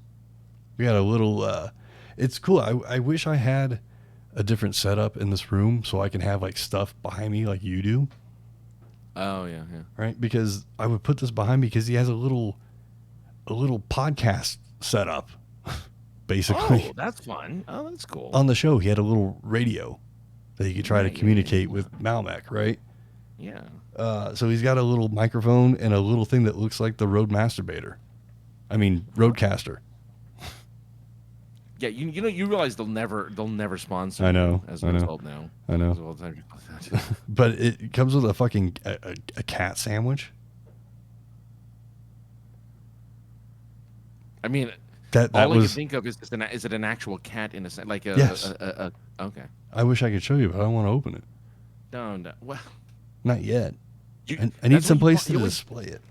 We got a little. It's cool. I wish I had a different setup in this room so I can have like stuff behind me like you do. Oh yeah. Right, because I would put this behind me because he has a little podcast setup, basically. Oh, that's fun. Oh, that's cool. On the show, he had a little radio that he could try to communicate with Malmec, right? Yeah. So he's got a little microphone and a little thing that looks like the Roadcaster. Yeah, you realize they'll never sponsor. I know. As a result now. I know. But it comes with a fucking a cat sandwich. I mean, that all I was. can think of is it an actual cat in a like a Yes. Okay. I wish I could show you, but I don't want to open it. No. Well, not yet. I need some place to display it.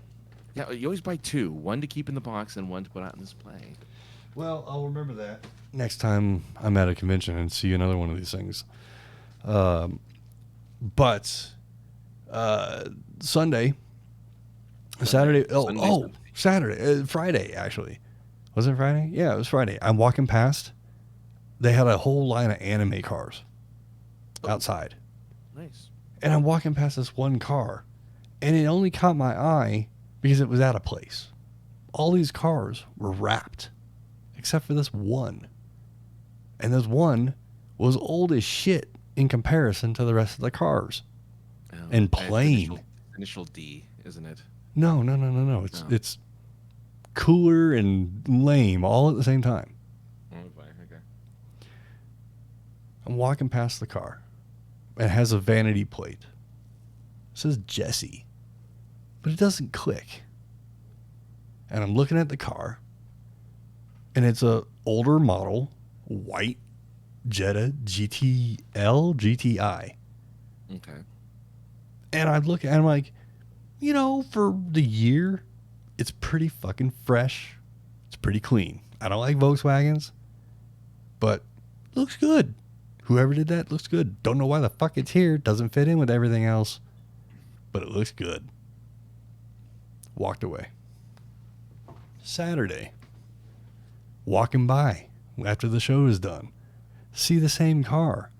Yeah, you always buy two, one to keep in the box and one to put out in display. Well, I'll remember that next time I'm at a convention and see another one of these things. But Saturday. Friday actually. Was it Friday? Yeah, it was Friday. I'm walking past. They had a whole line of anime cars outside. Nice. And I'm walking past this one car, and it only caught my eye because it was out of place. All these cars were wrapped, except for this one. And this one was old as shit in comparison to the rest of the cars. Oh, and plain. Initial D, isn't it? No. It's cooler and lame all at the same time. Okay. I'm walking past the car. It has a vanity plate. It says Jesse, but it doesn't click. And I'm looking at the car, and it's a older model, white Jetta GTI. Okay. And I look and I'm like, for the year, it's pretty fucking fresh. It's pretty clean. I don't like Volkswagens, but it looks good. Whoever did that looks good. Don't know why the fuck it's here. Doesn't fit in with everything else, but it looks good. Walked away. Saturday. Walking by after the show is done. See the same car.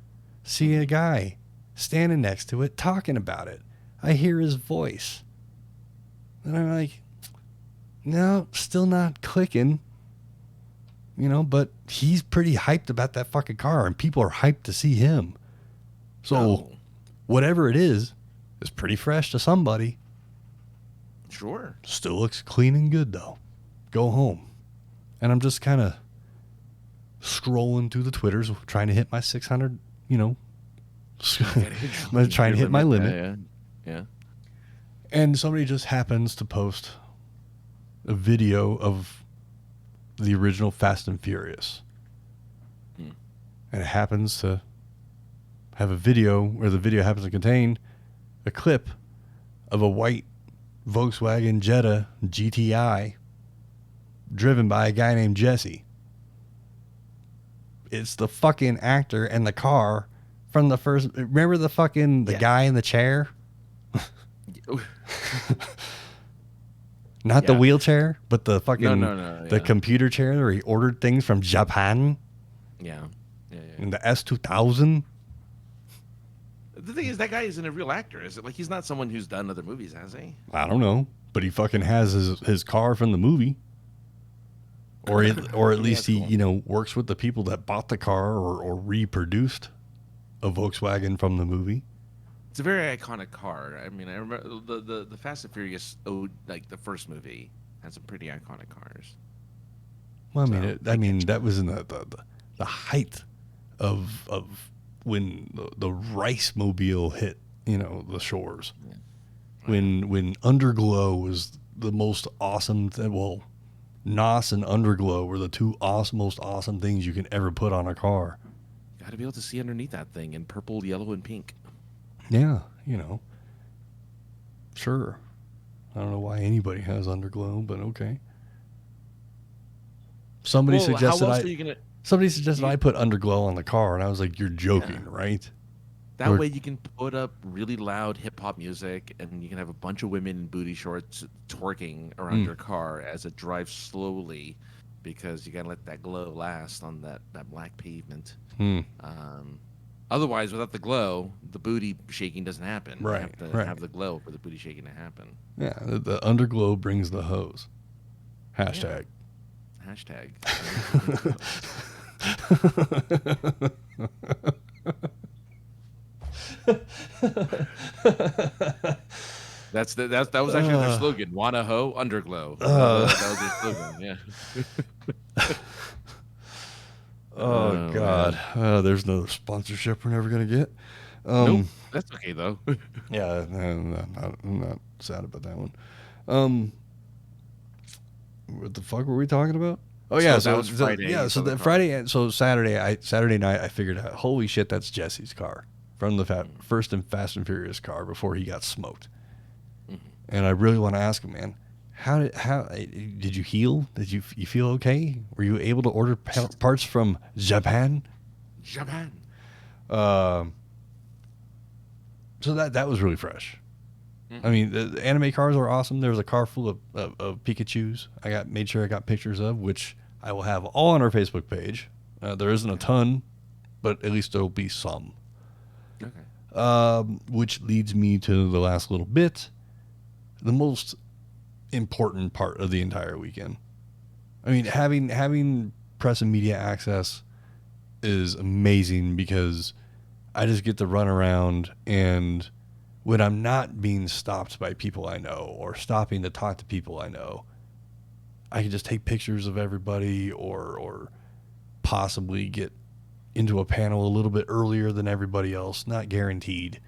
See a guy standing next to it talking about it. I hear his voice. And I'm like, no, still not clicking. But he's pretty hyped about that fucking car, and people are hyped to see him. So whatever it is pretty fresh to somebody. Sure. Still looks clean and good, though. Go home. And I'm just kind of scrolling through the Twitters, trying to hit my 600, trying to hit my limit. Yeah. And somebody just happens to post a video of the original Fast and Furious. And it happens to have a video where the video happens to contain a clip of a white Volkswagen Jetta GTI driven by a guy named Jesse. It's the fucking actor and the car from the first. Remember the guy in the chair? Not the wheelchair, but the fucking the computer chair where he ordered things from Japan. Yeah. In the S2000. The thing is, that guy isn't a real actor. Is it like he's not someone who's done other movies, has he? I don't know, but he fucking has his car from the movie. Or at least he, cool. Works with the people that bought the car or reproduced a Volkswagen from the movie. It's a very iconic car. I mean, I remember the Fast and Furious, like the first movie, had some pretty iconic cars. Well, I mean, that was in the height of when the Rice Mobile hit, the shores. Yeah. Right. When Underglow was the most awesome thing. Well, NOS and underglow were the two most awesome things you can ever put on a car. Got to be able to see underneath that thing in purple, yellow, and pink. Yeah, sure. I don't know why anybody has underglow, but okay. Somebody suggested I put underglow on the car, and I was like, "You're joking, right?" That way you can put up really loud hip-hop music, and you can have a bunch of women in booty shorts twerking around your car as it drives slowly, because you got to let that glow last on that black pavement. Otherwise, without the glow, the booty shaking doesn't happen. Right, you have to have the glow for the booty shaking to happen. Yeah, the underglow brings the hose. Hashtag. Yeah. Hashtag. That was actually their slogan. Wanna hoe, underglow. That was their slogan. Yeah. Oh God. There's no sponsorship we're never gonna get. Nope. That's okay though. Yeah, I'm not sad about that one. What the fuck were we talking about? Oh yeah, so that was Friday. Yeah, so the Friday, so Saturday night, I figured out, holy shit, that's Jesse's car from the first and Fast and Furious car before he got smoked. And I really want to ask him, man, how did you heal? Did you feel okay? Were you able to order parts from Japan? Japan. So that was really fresh. I mean, the anime cars are awesome. There was a car full of Pikachus. Made sure I got pictures of, which I will have all on our Facebook page. There isn't a ton, but at least there'll be some. Okay. Which leads me to the last little bit, the most important part of the entire weekend. I mean, having press and media access is amazing, because I just get to run around, and when I'm not being stopped by people I know or stopping to talk to people I know, I can just take pictures of everybody or possibly get into a panel a little bit earlier than everybody else. Not guaranteed.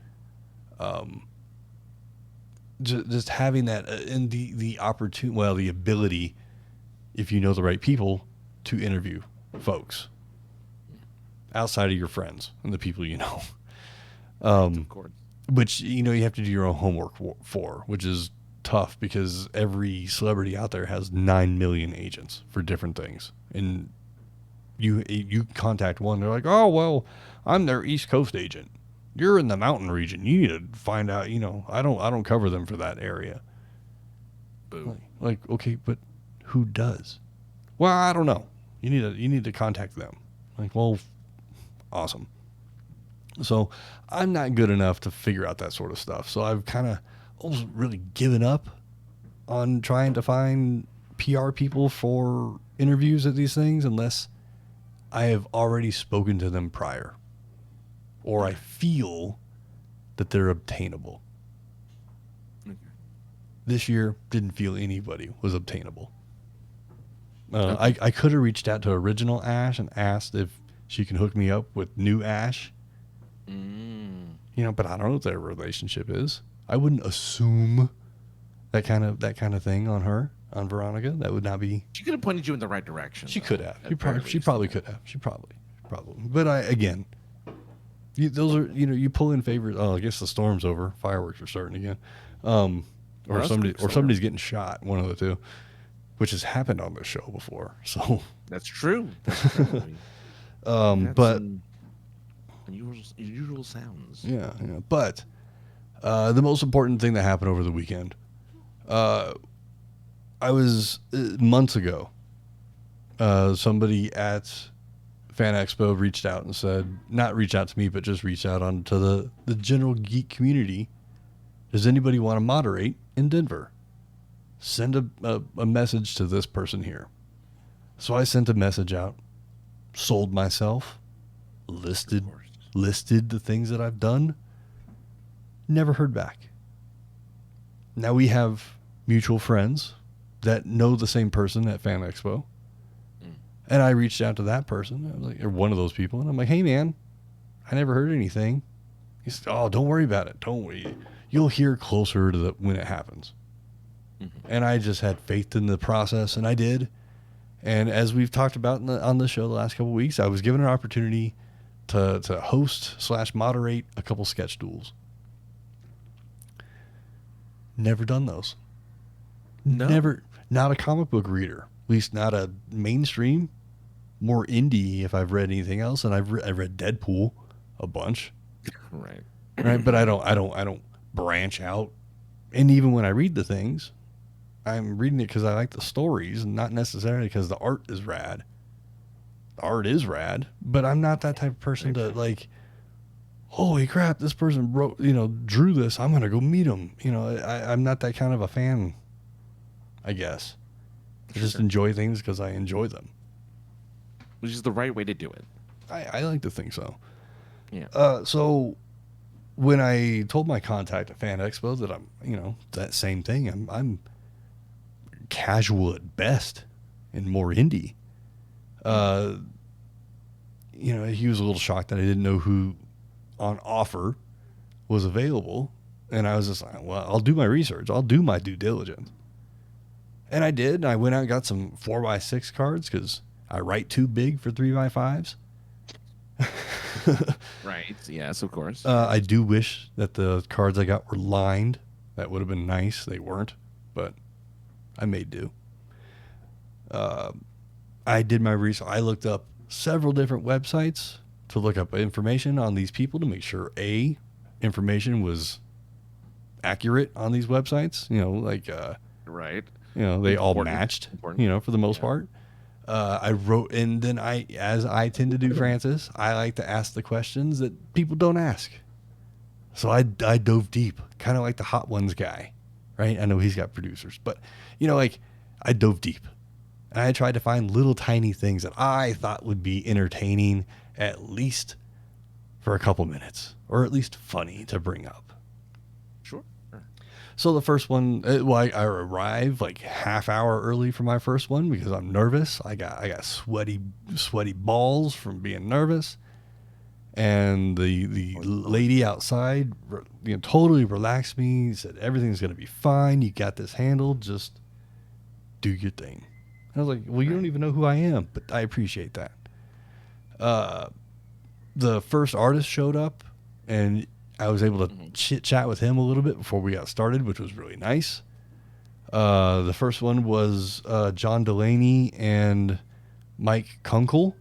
Just having that and the opportunity, the ability, if you know the right people, to interview folks outside of your friends and the people you know. Of course. Which, you have to do your own homework for, which is tough, because every celebrity out there has 9 million agents for different things. And you contact one, they're like, oh, well, I'm their East Coast agent. You're in the mountain region. You need to find out, I don't cover them for that area. Boo. Like, okay, but who does? Well, I don't know. You need to contact them. Like, well, awesome. So I'm not good enough to figure out that sort of stuff. So I've kind of almost really given up on trying to find PR people for interviews at these things, unless I have already spoken to them prior, or I feel that they're obtainable. Okay. This year, didn't feel anybody was obtainable. I could have reached out to Original Ash and asked if she can hook me up with New Ash. But I don't know what their relationship is. I wouldn't assume that kind of thing on Veronica. That would not be. She could have pointed you in the right direction. She could have. She probably could have. She probably. But those are, you pull in favorites. Oh, I guess the storm's over. Fireworks are starting again. Or somebody's getting shot. One of the two, which has happened on this show before. So that's true. But unusual sounds. Yeah. But the most important thing that happened over the weekend, I was months ago. Somebody at FanExpo reached out and said, not reach out to me, but just reach out onto the general geek community. Does anybody want to moderate in Denver? Send a message to this person here. So I sent a message out, sold myself, listed the things that I've done. Never heard back. Now we have mutual friends that know the same person at FanExpo. And I reached out to that person, I was like, or one of those people, and I'm like, hey man, I never heard anything. He said, oh, don't worry about it. Don't worry. You'll hear closer to when it happens. And I just had faith in the process, and I did. And as we've talked about on the show the last couple of weeks, I was given an opportunity to host/moderate a couple sketch duels. Never done those. No. Never. Not a comic book reader. At least not a mainstream. More indie if I've read anything else, and I've read Deadpool a bunch. Right. Right, but I don't branch out. And even when I read the things, I'm reading it because I like the stories, and not necessarily because the art is rad. The art is rad, but I'm not that type of person to like, holy crap, this person drew this. I'm gonna go meet him. I'm not that kind of a fan, I guess. I just enjoy things because I enjoy them. Which is the right way to do it. I like to think so. Yeah. So when I told my contact at FanExpo that I'm, that same thing, I'm casual at best and more indie. He was a little shocked that I didn't know who on offer was available. And I was just like, well, I'll do my research. I'll do my due diligence. And I did. And I went out and got some 4x6 cards because I write too big for 3x5s. Right. Yes, of course. I do wish that the cards I got were lined. That would have been nice. They weren't, but I made do. I did my research. I looked up several different websites to look up information on these people to make sure information was accurate on these websites. Right. They all matched. For the most part. I wrote, and then as I tend to do, Francis, I like to ask the questions that people don't ask. So I dove deep, kind of like the Hot Ones guy, right? I know he's got producers, but I dove deep, and I tried to find little tiny things that I thought would be entertaining, at least for a couple minutes, or at least funny to bring up. Sure. So the first one, I arrived like half hour early for my first one because I'm nervous. I got sweaty balls from being nervous, and the lady outside, totally relaxed me. Said everything's gonna be fine. You got this handled. Just do your thing. And I was like, well, you don't even know who I am, but I appreciate that. The first artist showed up, and I was able to chit chat with him a little bit before we got started, which was really nice. The first one was John Delaney and Mike Kunkel.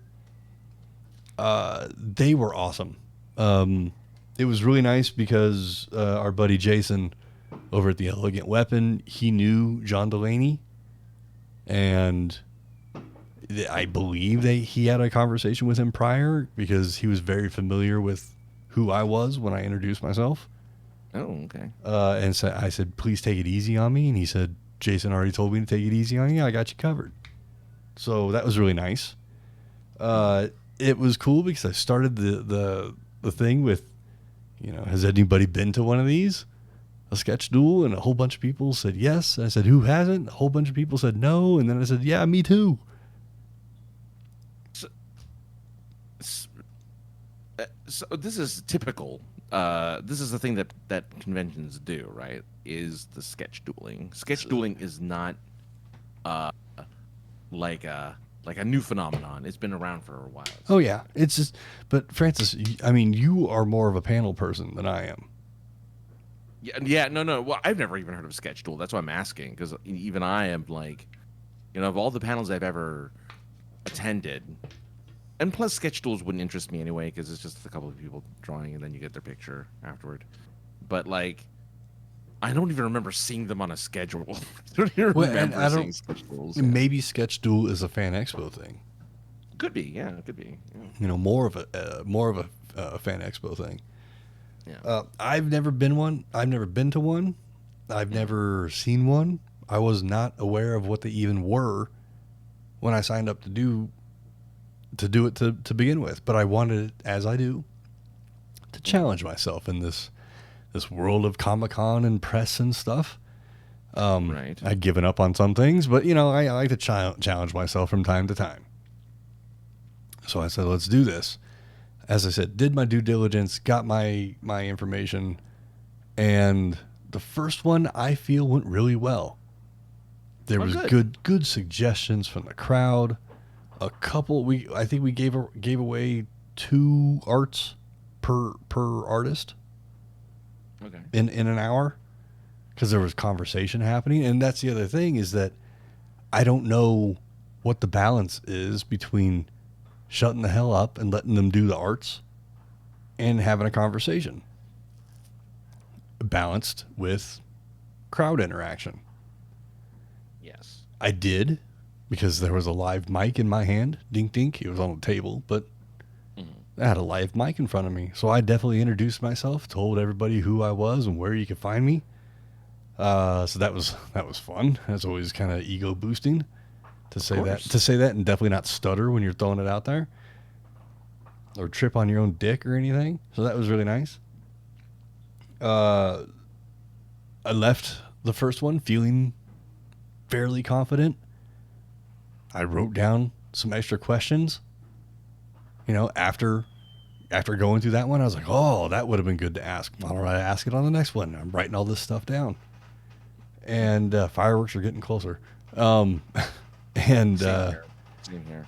They were awesome. It was really nice because our buddy Jason over at the Elegant Weapon, he knew John Delaney, and I believe he had a conversation with him prior because he was very familiar with who I was when I introduced myself. Oh, okay. And so I said, please take it easy on me. And he said, Jason already told me to take it easy on you. I got you covered. So that was really nice. It was cool because I started the thing with, has anybody been to one of these? A sketch duel? And a whole bunch of people said yes. And I said, who hasn't? A whole bunch of people said no. And then I said, yeah, me too. So this is typical. This is the thing that conventions do, right? Is the sketch dueling. Sketch dueling is not like a new phenomenon. It's been around for a while. Oh yeah, it's just. But Francis, I mean, you are more of a panel person than I am. Yeah, no. Well, I've never even heard of a sketch duel. That's why I'm asking, because even I am like, of all the panels I've ever attended. And plus, sketch duels wouldn't interest me anyway because it's just a couple of people drawing and then you get their picture afterward. But I don't even remember seeing them on a schedule. I don't even remember seeing sketch duels. Maybe sketch duel is a FanExpo thing. Could be, yeah, it could be. Yeah. More of a FanExpo thing. Yeah. I've never been one. I've never been to one. I've never seen one. I was not aware of what they even were when I signed up to do it to begin with, but I wanted, as I do, to challenge myself in this world of Comic-Con and press and stuff. Right. I'd given up on some things, but I like to challenge myself from time to time. So I said, let's do this. As I said, did my due diligence, got my information, and the first one I feel went really well. There Oh, was good. good suggestions from the crowd. I think we gave away 2 arts per artist Okay. in an hour because there was conversation happening. And that's the other thing, is that I don't know what the balance is between shutting the hell up and letting them do the arts and having a conversation balanced with crowd interaction. Yes. I did, because there was a live mic in my hand. Dink dink. It was on the table, but I had a live mic in front of me. So I definitely introduced myself, told everybody who I was and where you could find me. So that was fun. That's always kind of ego boosting to say that, and definitely not stutter when you're throwing it out there or trip on your own dick or anything. So that was really nice. I left the first one feeling fairly confident. I wrote down some extra questions. After going through that one, I was like, oh, that would have been good to ask. All right, ask it on the next one. I'm writing all this stuff down. And fireworks are getting closer. And Same here. Same here.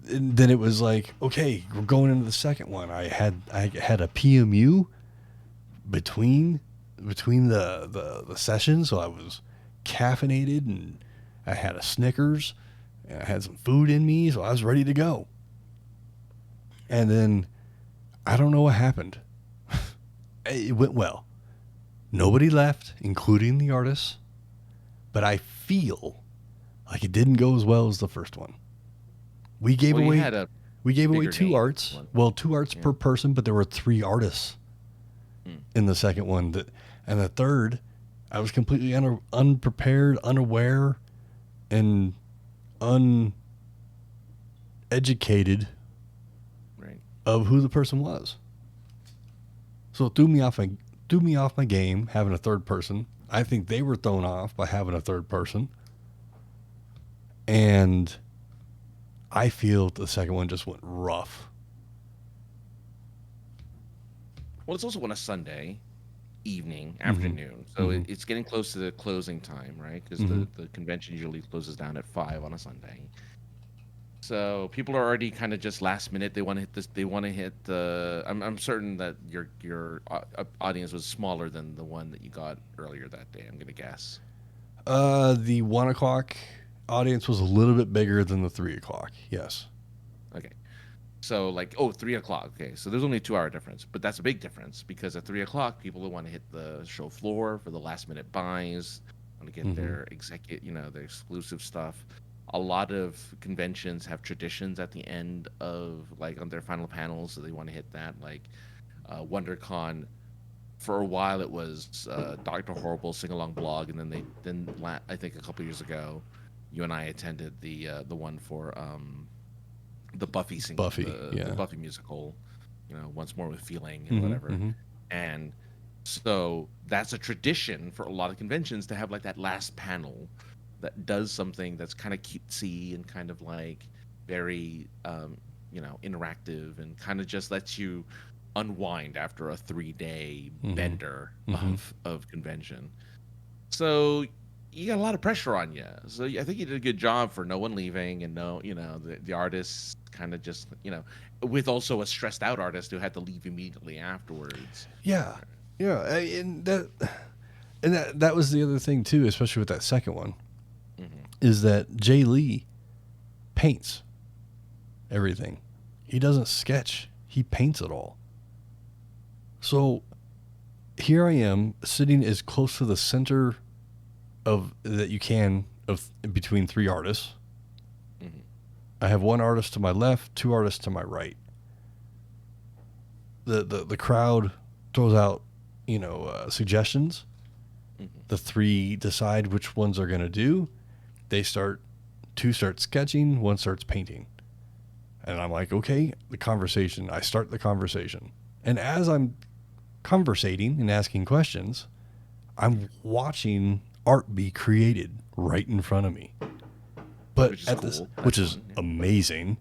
And then it was like, okay, we're going into the second one. I had a PMU between the sessions, so I was caffeinated, and I had a Snickers, and I had some food in me, so I was ready to go. And then I don't know what happened. It went well. Nobody left, including the artists, but I feel like it didn't go as well as the first one. We gave away 2 arts. Well, 2 arts per person, but there were 3 artists in the second one. And the third, I was completely unprepared, unaware, and uneducated of who the person was. So it threw me off my game having a third person. I think they were thrown off by having a third person. And I feel the second one just went rough. Well, it's also on a Sunday evening, afternoon. So it's getting close to the closing time, right? Because the convention usually closes down at 5 on a Sunday. So people are already kind of just last minute. They want to hit this. They want to hit the. I'm certain that your audience was smaller than the one that you got earlier that day. I'm gonna guess. The 1 o'clock audience was a little bit bigger than the 3 o'clock. Yes. Okay. So 3 o'clock. Okay. So there's only a 2-hour difference, but that's a big difference because at 3 o'clock, people who want to hit the show floor for the last minute buys, want to get their their exclusive stuff. A lot of conventions have traditions at the end of on their final panels, so they want to hit that. WonderCon, for a while it was Dr. Horrible sing along blog, and then I think a couple years ago, you and I attended the one for the Buffy the Buffy musical, Once More with Feeling and whatever. And so that's a tradition for a lot of conventions to have that last panel that does something that's kind of cutesy and kind of very interactive, and kind of just lets you unwind after a 3-day bender of convention. So you got a lot of pressure on you. So I think you did a good job for no one leaving, and the artists kind of just with also a stressed out artist who had to leave immediately afterwards. Yeah, and that was the other thing too, especially with that second one. Is that Jay Lee paints everything. He doesn't sketch. He paints it all. So here I am sitting as close to the center of that you can of between 3 artists. I have 1 artist to my left, 2 artists to my right. The crowd throws out suggestions. The 3 decide which ones they're going to do. 2 start sketching, 1 starts painting. And I'm like, okay, I start the conversation. And as I'm conversating and asking questions, I'm watching art be created right in front of me. But which is amazing.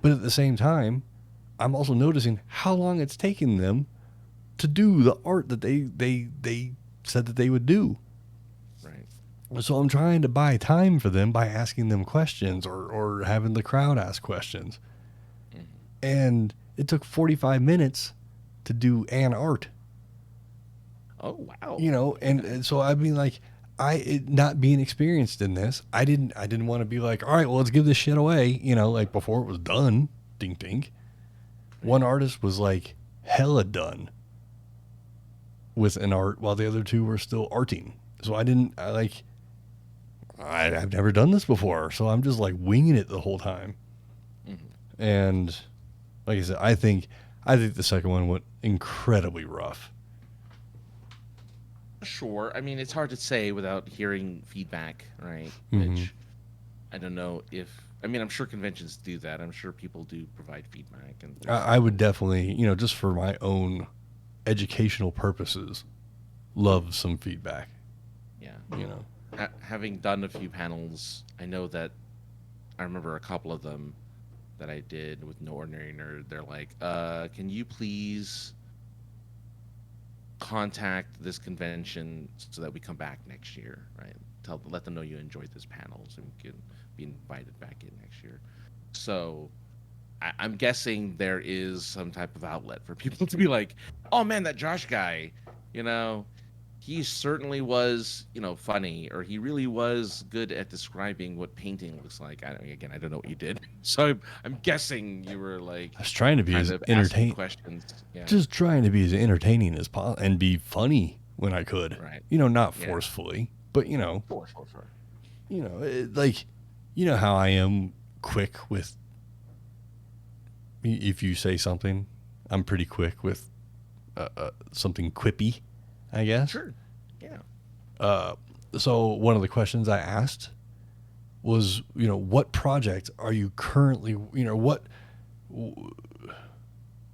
But at the same time, I'm also noticing how long it's taking them to do the art that they said that they would do. So I'm trying to buy time for them by asking them questions or having the crowd ask questions. Mhm. And it took 45 minutes to do an art. Oh wow. You know, and so I mean, like, not being experienced in this, I didn't want to be like, all right, well, let's give this shit away, you know, like before it was done. Dink dink. One artist was like hella done with an art while the other two were still arting. So I've never done this before, so I'm just like winging it the whole time. Mhm. And like I said, I think the second one went incredibly rough. Sure. I mean, it's hard to say without hearing feedback, right? Mhm. Which I don't know if. I mean, I'm sure conventions do that. I'm sure people do provide feedback, and I would definitely, you know, just for my own educational purposes, love some feedback. yeah. You know, Having done a few panels, I know that I remember a couple of them that I did with No Ordinary Nerd. They're like, can you please contact this convention so that we come back next year, right? Let them know you enjoyed this panel so we can be invited back in next year. So I'm guessing there is some type of outlet for people to be like, oh man, that Josh guy, you know, he certainly was, funny, or he really was good at describing what painting looks like. I don't know what you did, so I'm guessing you were like I was trying to be kind as of asking entertain, questions. Yeah, just trying to be as entertaining as possible and be funny when I could. right. You know, not Yeah, forcefully, but sure. like, you know how I am quick with. If you say something, I'm pretty quick with something quippy, I guess. Sure. Yeah. Uh, so one of the questions I asked was, what project are you currently,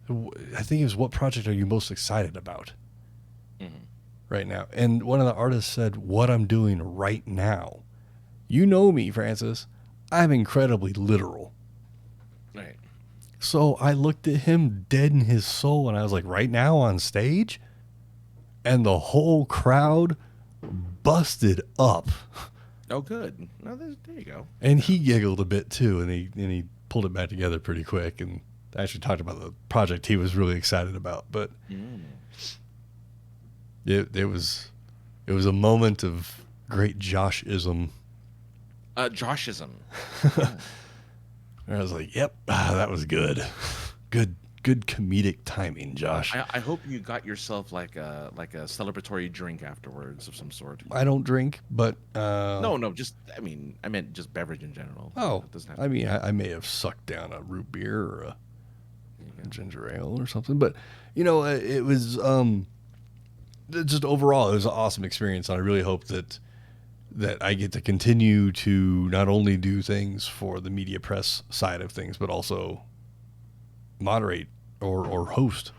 I think it was, what project are you most excited about Hmm. right now? And one of the artists said, what I'm doing right now. You know me, Francis. I'm incredibly literal. Right. So I looked at him dead in his soul and I was like, right now on stage? And the whole crowd busted up. Oh, good. No, there you go. And he giggled a bit too, and he pulled it back together pretty quick and actually talked about the project he was really excited about. But Mm. it was a moment of great Joshism. Joshism. And I was like, "Yep, that was good, good comedic timing, Josh." I hope you got yourself like a celebratory drink afterwards of some sort. I don't drink, but No, just I meant just beverage in general. oh, It doesn't have I to mean, be. I may have sucked down a root beer or a There you go. ginger ale or something, but it was just overall, it was an awesome experience. And I really hope that I get to continue to not only do things for the media press side of things, but also moderate or host.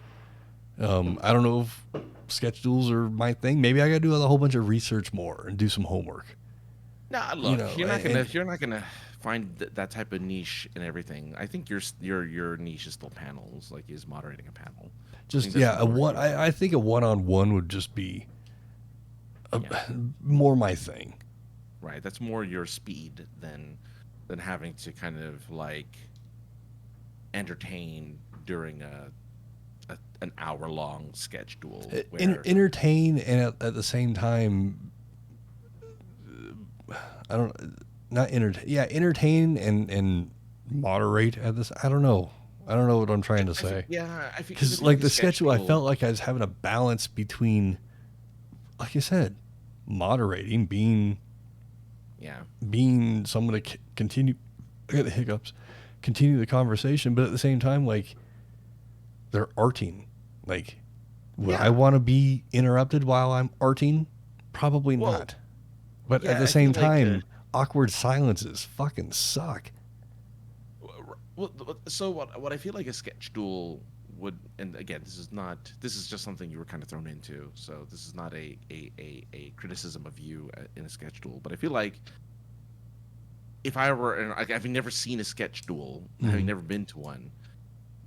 I don't know if sketch duels are my thing. Maybe I got to do a whole bunch of research more and do some homework. Nah, You look, know, you're not gonna find that type of niche in everything. I think your niche is still panels, like is moderating a panel. I just think that's more your I think a one-on-one would just be yeah, more my thing. right. That's more your speed than having to kind of like entertain during an hour long sketch duel where Entertain and at the same time, I don't not entertain. Yeah, entertain and moderate at this. I don't know. I don't know what I'm trying to say. I think 'cause I Because feel like like a the sketch schedule, I duel. felt like I was having a balance between, like I said, moderating, Yeah, being someone to continue. I got the hiccups. Continue the conversation, but at the same time, like they're arting. Like, would I yeah. want to be interrupted while I'm arting? Probably Well, not. But at yeah. the I feel same like time, awkward silences fucking suck. so what I feel like a sketch duel would, and again, this is just something you were kind of thrown into, so this is not a criticism of you in a sketch duel, but I feel like if I were, and having never seen a sketch duel, having Mhm. never been to one,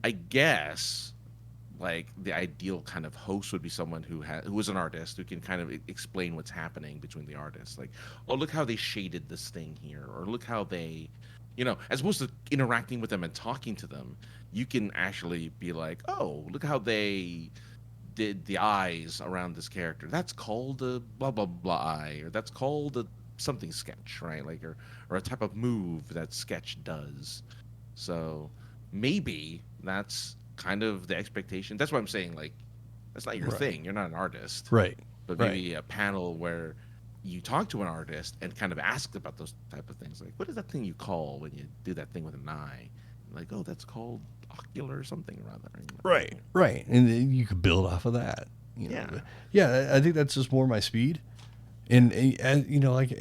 I guess like the ideal kind of host would be someone who is an artist who can kind of explain what's happening between the artists. Like, oh, look how they shaded this thing here, or look how they, as opposed to interacting with them and talking to them, you can actually be like, oh, look how they did the eyes around this character. That's called a blah blah blah eye, or that's called a something sketch, right? Like, or a type of move that sketch does. So maybe that's kind of the expectation. That's what I'm saying. Like, that's not your Right. thing. You're not an artist. Right. But Right. maybe a panel where you talk to an artist and kind of ask about those type of things. Like, what is that thing you call when you do that thing with an eye? Like, oh, that's called ocular something or other. Right. Right. And then you could build off of that. Yeah. Yeah. I think that's just more my speed. And like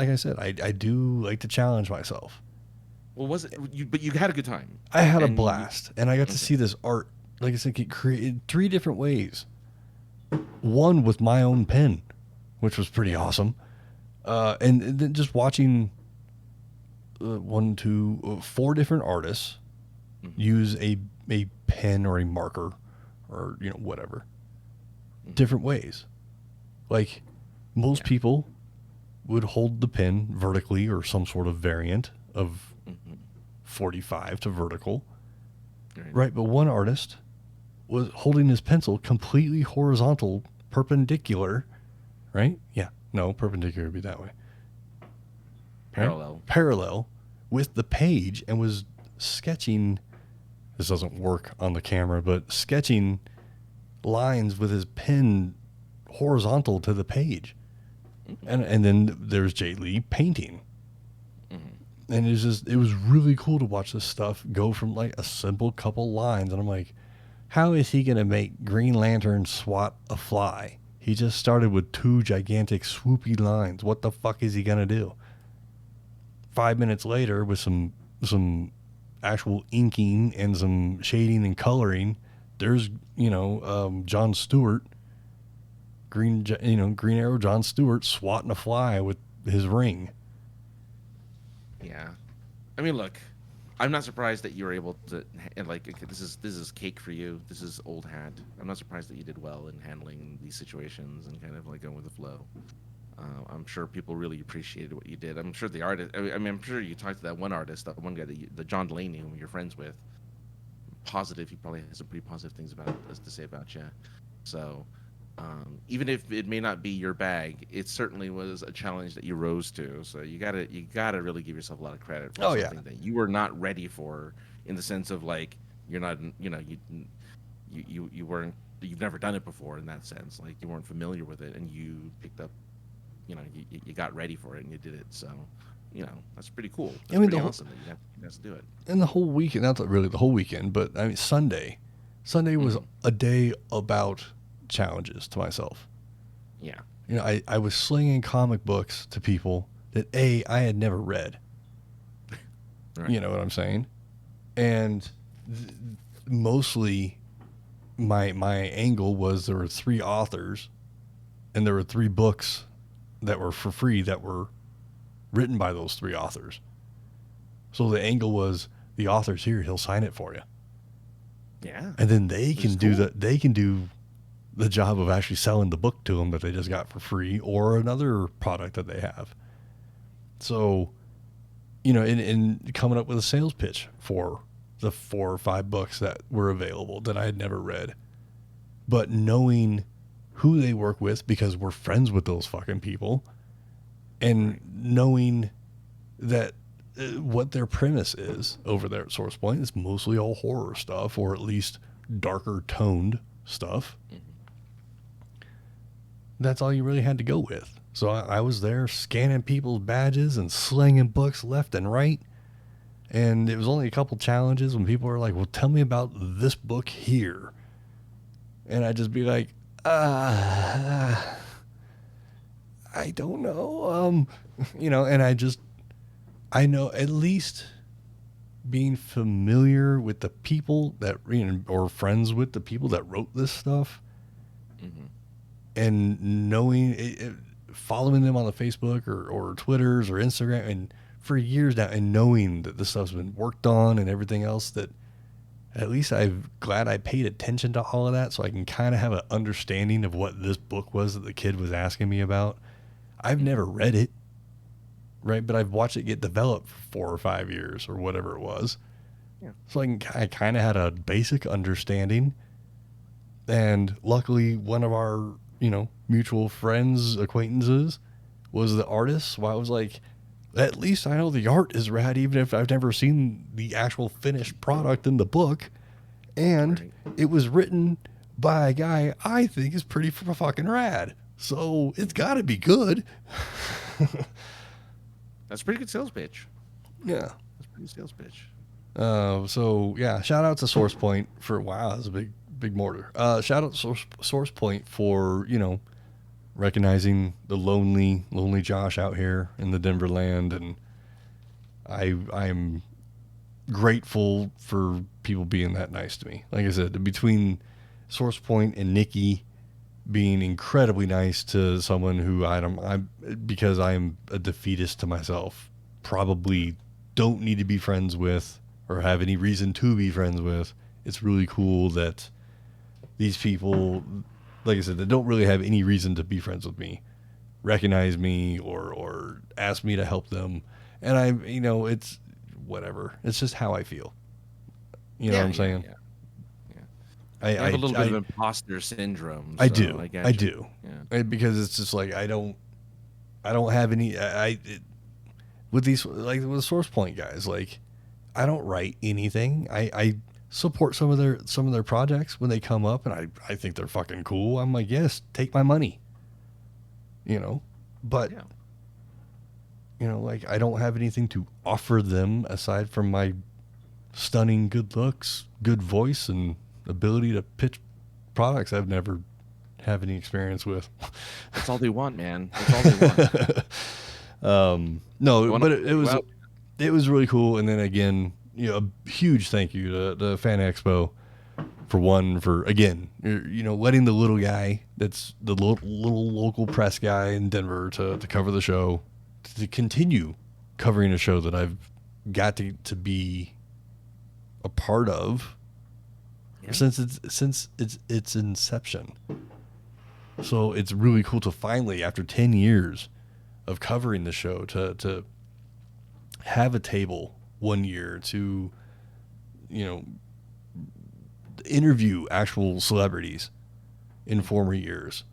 I said, I do like to challenge myself. Well, was it? But you had a good time. I had a And blast, and I got to see this art, like I said, get created 3 different ways. One with my own pen, which was pretty awesome, and then just watching 4 different artists use a pen or a marker, or whatever, different ways. Like most people would hold the pen vertically or some sort of variant of 45 to vertical, right? But one artist was holding his pencil completely horizontal, perpendicular, right? Yeah, no, perpendicular would be that way. Parallel. Parallel with the page, and was sketching. This doesn't work on the camera, but sketching lines with his pen horizontal to the page. And then there's Jay Lee painting. And it was really cool to watch this stuff go from like a simple couple lines. And I'm like, how is he going to make Green Lantern swat a fly? He just started with 2 gigantic swoopy lines. What the fuck is he going to do? 5 minutes later, with some actual inking and some shading and coloring, there's, John Stewart, Green Arrow John Stewart swatting a fly with his ring. Yeah, I mean, look, I'm not surprised that you were able to, and like, okay, this is cake for you. This is old hat. I'm not surprised that you did well in handling these situations and kind of like going with the flow. I'm sure people really appreciated what you did. I'm sure the artist. I mean, I'm sure you talked to that one artist, that one guy, the John Delaney, whom you're friends with. Positive, he probably has some pretty positive things to say about you. So. Even if it may not be your bag, it certainly was a challenge that you rose to. So you gotta really give yourself a lot of credit for something that you were not ready for, in the sense of like you're not, you weren't, you've never done it before in that sense. Like you weren't familiar with it, and you picked up, you got ready for it and you did it. So, that's pretty cool. That's pretty awesome that you got to do it. And the whole weekend, not really the whole weekend, but I mean Sunday was a day about challenges to myself. Yeah. I was slinging comic books to people that I had never read. Right. You know what I'm saying? And mostly my angle was there were 3 authors, and there were 3 books that were for free that were written by those 3 authors. So the angle was the author's here, he'll sign it for you. Yeah. And then they can do the job of actually selling the book to them that they just got for free, or another product that they have. So, in coming up with a sales pitch for the 4 or 5 books that were available that I had never read, but knowing who they work with because we're friends with those fucking people, and knowing that what their premise is over there at Source Point is mostly all horror stuff, or at least darker toned stuff. That's all you really had to go with. So I was there scanning people's badges and slinging books left and right. And it was only a couple challenges when people were like, well, tell me about this book here. And I'd just be like, I don't know. And I know at least being familiar with the people that, or friends with the people that wrote this stuff. And knowing, following them on the Facebook or Twitters or Instagram, and for years now, and knowing that this stuff's been worked on and everything else, that at least I'm glad I paid attention to all of that so I can kind of have an understanding of what this book was that the kid was asking me about. I've never read it, right? But I've watched it get developed for 4 or 5 years or whatever it was. Yeah. So I kind of had a basic understanding. And luckily, one of our, mutual friends, acquaintances, was the artist. So I was like, at least I know the art is rad, even if I've never seen the actual finished product in the book. And it was written by a guy I think is pretty fucking rad. So it's got to be good. That's a pretty good sales pitch. Yeah. That's a pretty good sales pitch. So yeah, shout out to SourcePoint for, wow, that's a big mortar. Shout out to SourcePoint for, recognizing the lonely Josh out here in the Denver land. And I'm grateful for people being that nice to me. Like I said, between SourcePoint and Nikki being incredibly nice to someone who because I'm a defeatist to myself, probably don't need to be friends with or have any reason to be friends with. It's really cool that these people, like I said, that don't really have any reason to be friends with me, recognize me or ask me to help them. And it's whatever. It's just how I feel. You know what I'm saying? Yeah. I have a little bit of imposter syndrome. So I do. I do. Yeah. Because it's just like, I don't have any, with these, like with SourcePoint guys, like I don't write anything. I support some of their projects when they come up, and I think they're fucking cool. I'm like, yes, take my money. But like I don't have anything to offer them aside from my stunning good looks, good voice, and ability to pitch products I've never have any experience with. That's all they want, man. That's all they want. No, but it was really cool. And then again, a huge thank you to FanExpo for again, letting the little guy that's the little local press guy in Denver to cover the show, to continue covering a show that I've got to be a part of since its inception. So it's really cool to finally, after 10 years of covering the show, to have a table one year to, interview actual celebrities in former years,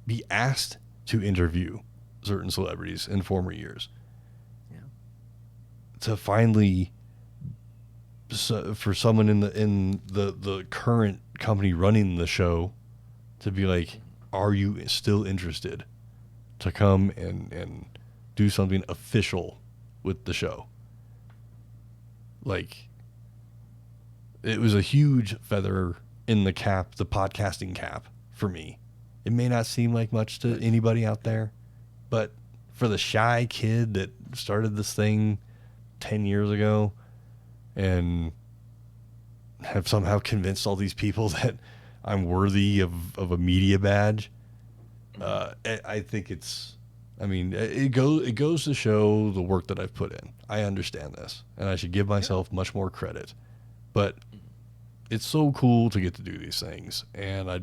be asked to interview certain celebrities in former years. Yeah. To finally, for someone in the current company running the show to be like, are you still interested to come and do something official with the show? Like, it was a huge feather in the cap, the podcasting cap for me. It may not seem like much to anybody out there, but for the shy kid that started this thing 10 years ago and have somehow convinced all these people that I'm worthy of a media badge, I think it goes to show the work that I've put in. I understand this, and I should give myself much more credit. But it's so cool to get to do these things, and I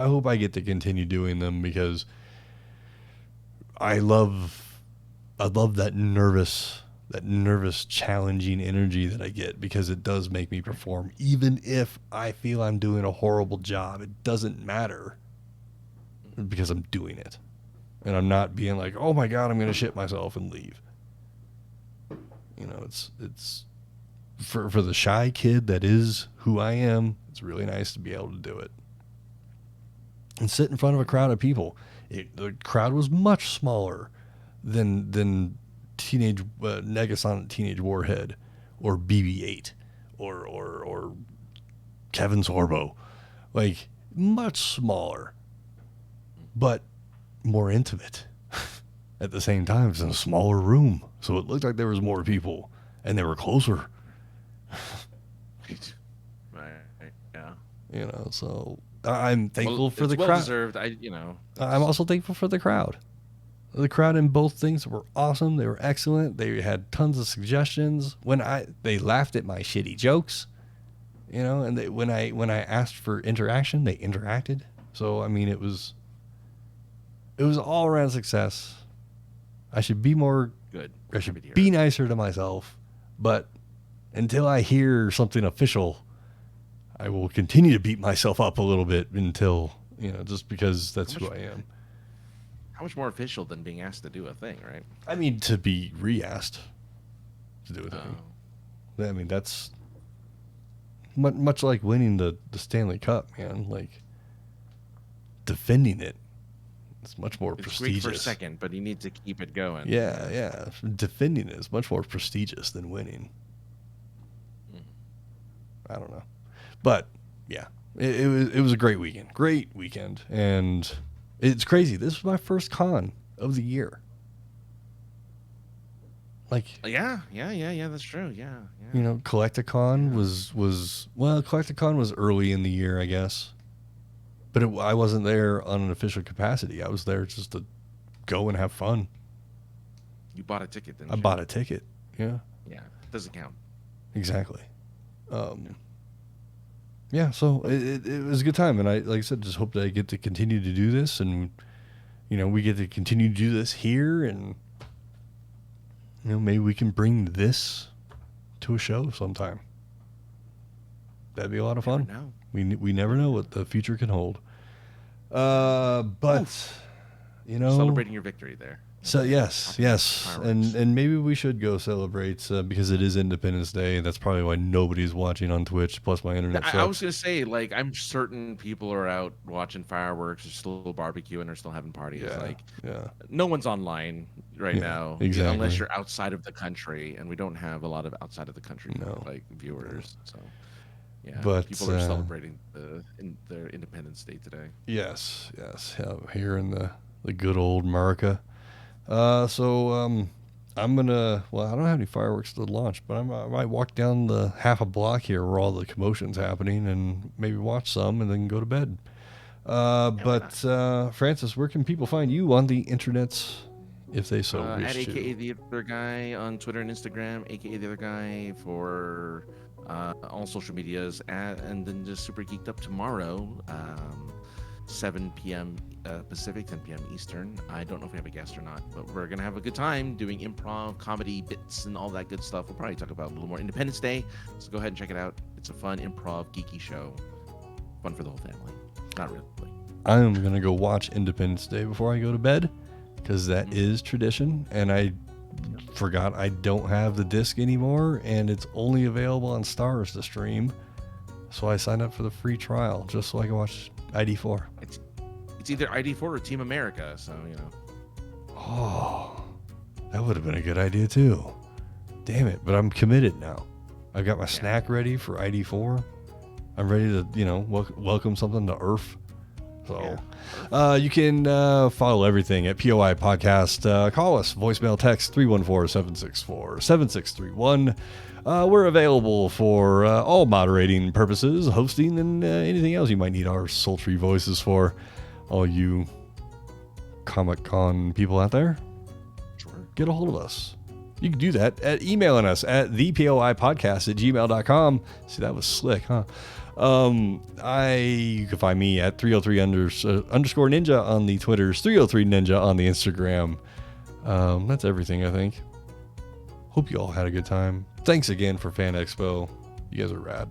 hope I get to continue doing them because I love that nervous, challenging energy that I get, because it does make me perform. Even if I feel I'm doing a horrible job, it doesn't matter because I'm doing it. And I'm not being like, oh my God, I'm going to shit myself and leave. It's for the shy kid that is who I am, it's really nice to be able to do it. And sit in front of a crowd of people. The crowd was much smaller than Teenage Negasonic Teenage Warhead or BB-8 or Kevin Sorbo. Like, much smaller, but more intimate at the same time. It's in a smaller room, so it looked like there was more people and they were closer. Right. Yeah. So I'm thankful for the crowd. Well deserved. I'm also thankful for the crowd. The crowd in both things were awesome. They were excellent. They had tons of suggestions. They laughed at my shitty jokes. you know, and when I asked for interaction, they interacted. So I mean, it was all around success. I should be more Good. I should be nicer to myself, but until I hear something official, I will continue to beat myself up a little bit until, you know, just because that's who I am. How much more official than being asked to do a thing, right? I mean, to be re-asked to do a thing. I mean, that's much like winning the Stanley Cup, man. Like, defending it. It's much more prestigious. Great for a second, but you need to keep it going. Yeah. Defending it is much more prestigious than winning. I don't know. But, yeah. It was a great weekend. Great weekend. And it's crazy. This was my first con of the year. Like, yeah, that's true. Yeah. You know, Collecticon Collecticon was early in the year, I guess. But I wasn't there on an official capacity. I was there just to go and have fun. You bought a ticket, didn't you? I bought a ticket, yeah. Yeah, doesn't count. Exactly. Yeah, so it was a good time. And I, like I said, just hope that I get to continue to do this. And, you know, we get to continue to do this here. And, you know, maybe we can bring this to a show sometime. That'd be a lot of fun. No. We never know what the future can hold. But, you know, celebrating your victory there. So yes, and maybe we should go celebrate because it is Independence Day. That's probably why nobody's watching on Twitch. Plus, my internet. I was gonna say, like, I'm certain people are out watching fireworks, or still barbecuing, or still having parties. Yeah. No one's online right now, exactly. Unless you're outside of the country, and we don't have a lot of outside of the country viewers. So. Yeah, but people are celebrating their Independence Day today. Yes, here in the good old America. So I'm gonna. Well, I don't have any fireworks to launch, but I might walk down the half a block here where all the commotion's happening, and maybe watch some, and then go to bed. Francis, where can people find you on the internets if they so wish at to? AKA the Other Guy on Twitter and Instagram, AKA the Other Guy for. All social medias, and then just Super Geeked Up tomorrow, 7 p.m. Pacific, 10 p.m. Eastern. I don't know if we have a guest or not, but we're going to have a good time doing improv, comedy bits, and all that good stuff. We'll probably talk about a little more Independence Day, so go ahead and check it out. It's a fun improv, geeky show. Fun for the whole family. Not really. I'm going to go watch Independence Day before I go to bed, because that is tradition, and I forgot I don't have the disc anymore, and it's only available on Stars to stream. So I signed up for the free trial just so I can watch ID4. It's either ID4 or Team America, so you know. Oh, that would have been a good idea too. Damn it! But I'm committed now. I've got my snack ready for ID4. I'm ready to, you know, welcome something to Earth. So you can follow everything at POI Podcast. Call us, voicemail, text 314-764-7631. We're available for all moderating purposes, hosting, and anything else you might need our sultry voices for. All you Comic-Con people out there, get a hold of us. You can do that at emailing us at thepoipodcast@gmail.com. See, that was slick, huh? You can find me at 303 underscore ninja on the Twitters, 303 ninja on the Instagram. That's everything, I think. Hope you all had a good time. Thanks again for FanExpo. You guys are rad.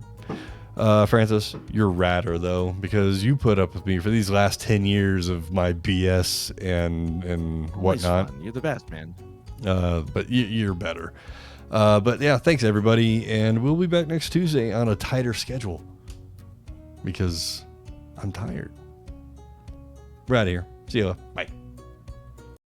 Francis, you're radder though, because you put up with me for these last 10 years of my BS and whatnot. You're the best, man. But you're better. But yeah, thanks everybody, and we'll be back next Tuesday on a tighter schedule. Because I'm tired. We're out of here. See you. Bye.